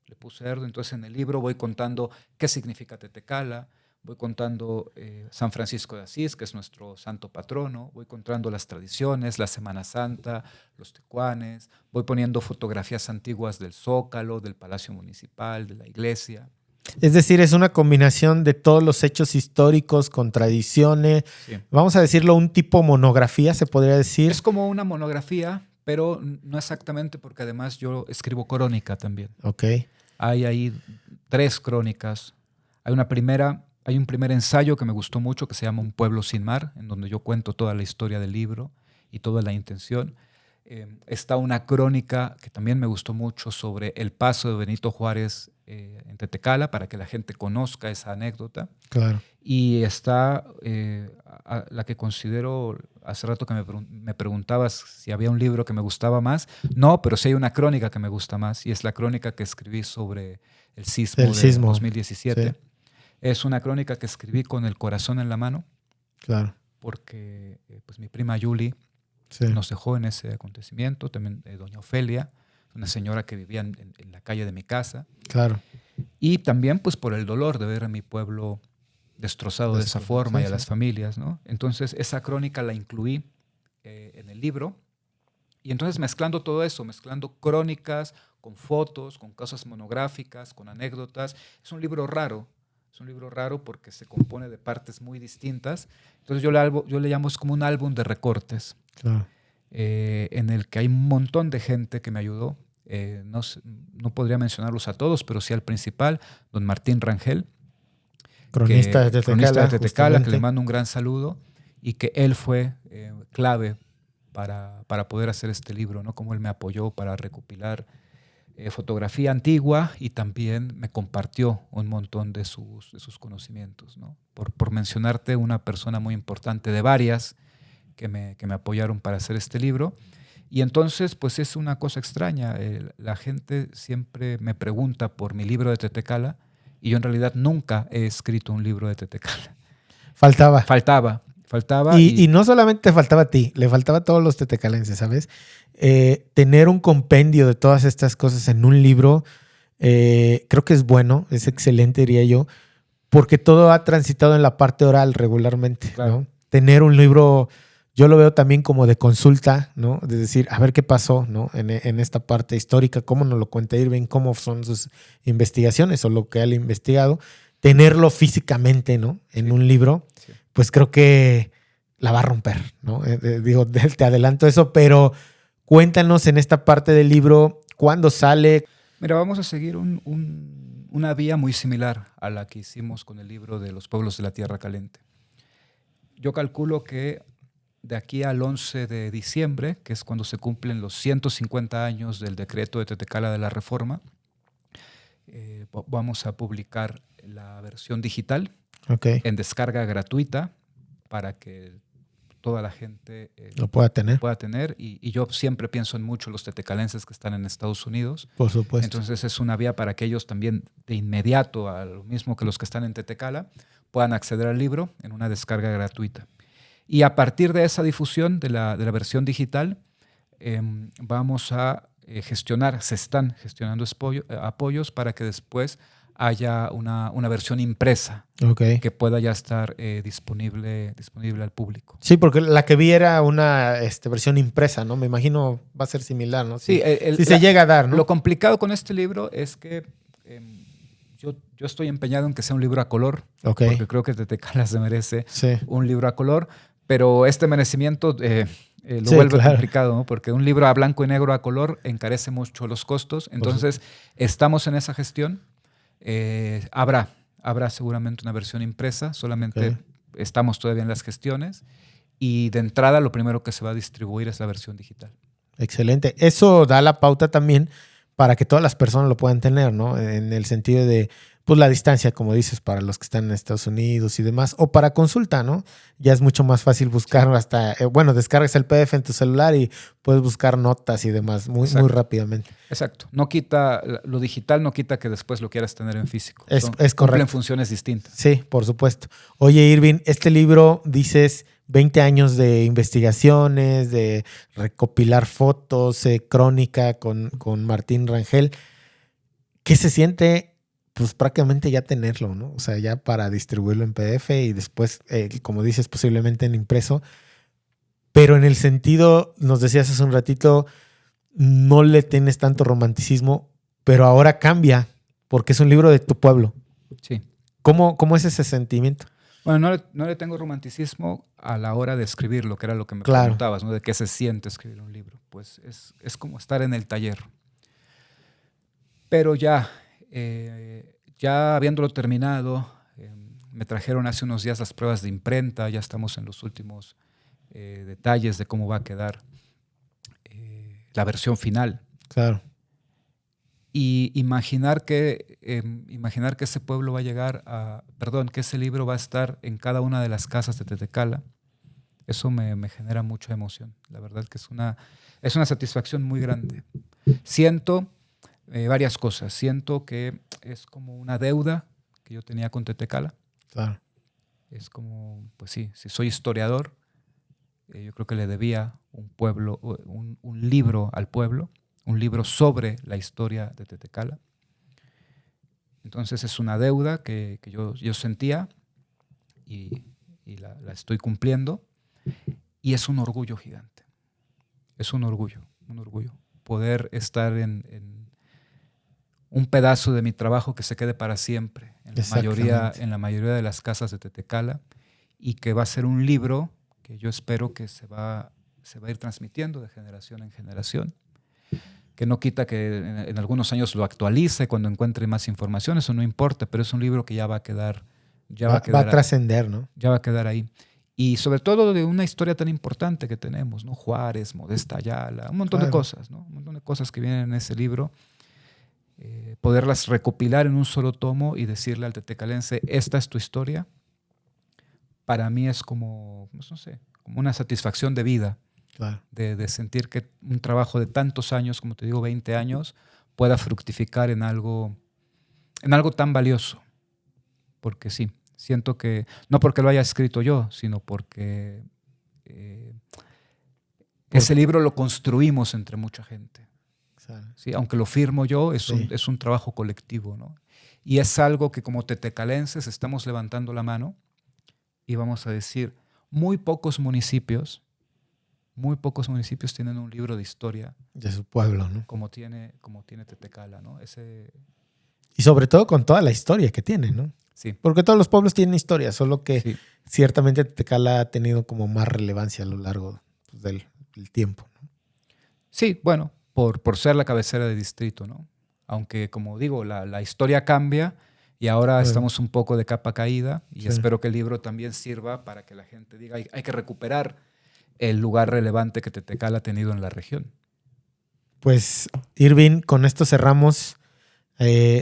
Le puse orden. Entonces en el libro voy contando qué significa Tetecala, voy contando San Francisco de Asís, que es nuestro santo patrono, voy contando las tradiciones, la Semana Santa, los tecuanes, voy poniendo fotografías antiguas del Zócalo, del Palacio Municipal, de la iglesia. Es decir, es una combinación de todos los hechos históricos con tradiciones. Sí. Vamos a decirlo, un tipo monografía, se podría decir. Es como una monografía, pero no exactamente porque además yo escribo crónica también. Ok. Hay ahí 3 crónicas. Hay un primer ensayo que me gustó mucho que se llama Un pueblo sin mar, en donde yo cuento toda la historia del libro y toda la intención. Está una crónica que también me gustó mucho sobre el paso de Benito Juárez en Tetecala, para que la gente conozca esa anécdota. Claro. Y está la que considero, hace rato que me preguntabas si había un libro que me gustaba más. No, pero sí hay una crónica que me gusta más, y es la crónica que escribí sobre el sismo de 2017. Sí. Es una crónica que escribí con el corazón en la mano. Claro. Porque pues, mi prima Yuli nos dejó en ese acontecimiento. También doña Ofelia, una señora que vivía en la calle de mi casa. Claro. Y también pues, por el dolor de ver a mi pueblo destrozado de esa forma y a las familias, ¿no? Entonces esa crónica la incluí en el libro. Y entonces mezclando todo eso, mezclando crónicas con fotos, con cosas monográficas, con anécdotas. Es un libro raro. Es un libro raro porque se compone de partes muy distintas. Entonces yo le llamo es como un álbum de recortes. Claro. En el que hay un montón de gente que me ayudó. No podría mencionarlos a todos, pero sí al principal, don Martín Rangel. Cronista de Tetecala, que le mando un gran saludo. Y que él fue clave para poder hacer este libro, ¿no? Como él me apoyó para recopilar fotografía antigua y también me compartió un montón de sus conocimientos, ¿no? Por mencionarte una persona muy importante de varias que me apoyaron para hacer este libro. Y entonces, pues es una cosa extraña. La gente siempre me pregunta por mi libro de Tetecala y yo en realidad nunca he escrito un libro de Tetecala. Faltaba. Y no solamente te faltaba a ti, le faltaba a todos los tetecalenses, ¿sabes? Tener un compendio de todas estas cosas en un libro, creo que es bueno, es excelente, diría yo, porque todo ha transitado en la parte oral regularmente, claro. ¿No? Tener un libro, yo lo veo también como de consulta, ¿no? De decir, a ver qué pasó, ¿no? En esta parte histórica, cómo nos lo cuenta Irving, cómo son sus investigaciones o lo que él ha investigado. Tenerlo físicamente, ¿no? En un libro, pues creo que la va a romper, ¿no? Digo, te adelanto eso, pero cuéntanos en esta parte del libro, ¿cuándo sale? Mira, vamos a seguir una vía muy similar a la que hicimos con el libro de los pueblos de la Tierra Caliente. Yo calculo que de aquí al 11 de diciembre, que es cuando se cumplen los 150 años del decreto de Tetecala de la Reforma, vamos a publicar la versión digital en descarga gratuita para que toda la gente lo pueda tener. Y yo siempre pienso en mucho los tetecalenses que están en Estados Unidos. Por supuesto. Entonces es una vía para que ellos también de inmediato, a lo mismo que los que están en Tetecala, puedan acceder al libro en una descarga gratuita. Y a partir de esa difusión de la versión digital, vamos a se están gestionando apoyos para que después haya una versión impresa Ok. que pueda ya estar disponible al público. Sí, porque la que vi era una versión impresa, ¿no? Me imagino va a ser similar, ¿no? Sí, Si se llega a dar, ¿no? Lo complicado con este libro es que yo estoy empeñado en que sea un libro a color, Ok. porque creo que Tetecala se merece Sí. un libro a color, pero este merecimiento lo Sí, vuelve claro. complicado, ¿no? Porque un libro a blanco y negro a color encarece mucho los costos. Entonces, estamos en esa gestión. Habrá seguramente una versión impresa, solamente Ok. estamos todavía en las gestiones. Y de entrada, lo primero que se va a distribuir es la versión digital. Excelente. Eso da la pauta también para que todas las personas lo puedan tener, ¿no? En el sentido de, pues, la distancia, como dices, para los que están en Estados Unidos y demás, o para consulta, ¿no? Ya es mucho más fácil buscar hasta, descargas el PDF en tu celular y puedes buscar notas y demás muy rápidamente. Exacto. Lo digital no quita que después lo quieras tener en físico. Es Cumplen correcto. funciones distintas. Sí, por supuesto. Oye, Irving, este libro, dices 20 años de investigaciones, de recopilar fotos, crónica con Martín Rangel. ¿Qué se siente? Pues prácticamente ya tenerlo, ¿no? O sea, ya para distribuirlo en PDF y después, como dices, posiblemente en impreso. Pero en el sentido, nos decías hace un ratito, no le tienes tanto romanticismo, pero ahora cambia porque es un libro de tu pueblo. Sí. ¿Cómo es ese sentimiento? Bueno, no le tengo romanticismo a la hora de escribirlo, que era lo que me Claro. preguntabas, ¿no? De qué se siente escribir un libro. Pues es como estar en el taller. Pero ya habiéndolo terminado, me trajeron hace unos días las pruebas de imprenta, ya estamos en los últimos detalles de cómo va a quedar la versión final. Claro. Y imaginar que ese pueblo va a llegar que ese libro va a estar en cada una de las casas de Tetecala, eso me genera mucha emoción. La verdad que es una satisfacción muy grande. Siento varias cosas. Siento que es como una deuda que yo tenía con Tetecala. Claro. Es como, pues sí, si soy historiador, yo creo que le debía un libro al pueblo, un libro sobre la historia de Tetecala. Entonces es una deuda que yo sentía y la estoy cumpliendo, y es un orgullo gigante. Es un orgullo poder estar en un pedazo de mi trabajo que se quede para siempre en la mayoría de las casas de Tetecala, y que va a ser un libro que yo espero que se va a ir transmitiendo de generación en generación, que no quita que en algunos años lo actualice cuando encuentre más información, eso no importa, pero es un libro que ya va a quedar, va a trascender, ¿no? Ya va a quedar ahí. Y sobre todo de una historia tan importante que tenemos, ¿no? Juárez, Modesta Ayala, un montón de cosas, ¿no? Un montón de cosas que vienen en ese libro. Poderlas recopilar en un solo tomo y decirle al tetecalense, esta es tu historia, para mí es como, pues no sé, como una satisfacción de vida. Claro. De sentir que un trabajo de tantos años, como te digo, 20 años, pueda fructificar en algo tan valioso. Porque sí, siento que, no porque lo haya escrito yo, sino porque ese libro lo construimos entre mucha gente. ¿Sí? Aunque lo firmo yo, es un trabajo colectivo, ¿no? Y es algo que como tetecalenses estamos levantando la mano y vamos a decir, muy pocos municipios tienen un libro de historia de su pueblo, ¿no? Como tiene Tetecala, ¿no? Y sobre todo con toda la historia que tiene, ¿no? Sí. Porque todos los pueblos tienen historia, solo que ciertamente Tetecala ha tenido como más relevancia a lo largo del tiempo, ¿no? Sí, bueno, por ser la cabecera de distrito, ¿no? Aunque, como digo, la historia cambia y ahora estamos un poco de capa caída, y espero que el libro también sirva para que la gente diga, hay que recuperar el lugar relevante que Tetecala ha tenido en la región. Pues, Irving, con esto cerramos.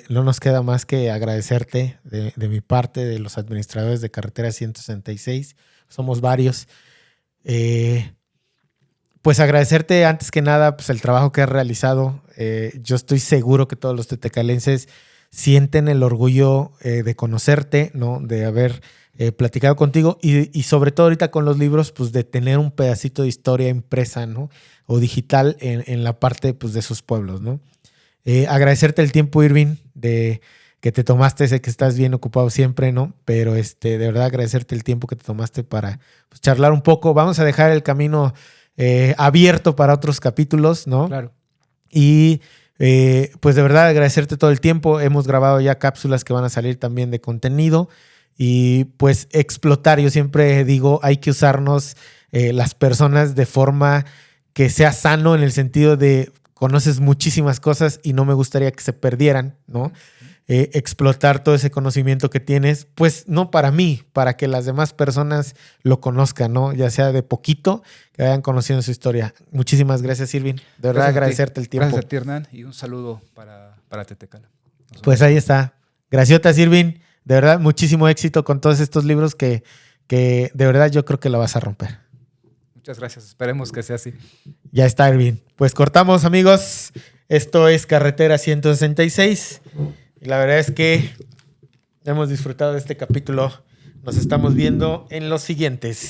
No nos queda más que agradecerte de mi parte, de los administradores de Carretera 166. Somos varios. Pues agradecerte antes que nada pues, el trabajo que has realizado. Yo estoy seguro que todos los tetecalenses sienten el orgullo de conocerte, ¿no? De haber platicado contigo y sobre todo ahorita con los libros, pues de tener un pedacito de historia impresa, ¿no? O digital en la parte pues, de sus pueblos, ¿no? Agradecerte el tiempo, Irving, que que te tomaste. Sé que estás bien ocupado siempre, ¿no? Pero de verdad agradecerte el tiempo que te tomaste para pues, charlar un poco. Vamos a dejar el camino abierto para otros capítulos, ¿no? Claro. Y pues de verdad agradecerte todo el tiempo. Hemos grabado ya cápsulas que van a salir también de contenido y pues explotar. Yo siempre digo, hay que usarnos las personas de forma que sea sano, en el sentido de conoces muchísimas cosas y no me gustaría que se perdieran, ¿no? Explotar todo ese conocimiento que tienes, pues no para mí, para que las demás personas lo conozcan, ¿no? Ya sea de poquito, que vayan conociendo su historia. Muchísimas gracias, Irvin. De verdad, agradecerte el tiempo. Gracias a ti, Hernán, y un saludo para Tetecala. Pues ahí está. Graciotas, Irvin. De verdad, muchísimo éxito con todos estos libros que de verdad yo creo que la vas a romper. Muchas gracias. Esperemos que sea así. Ya está, Irvin. Pues cortamos, amigos. Esto es Carretera 166. Y la verdad es que hemos disfrutado de este capítulo. Nos estamos viendo en los siguientes.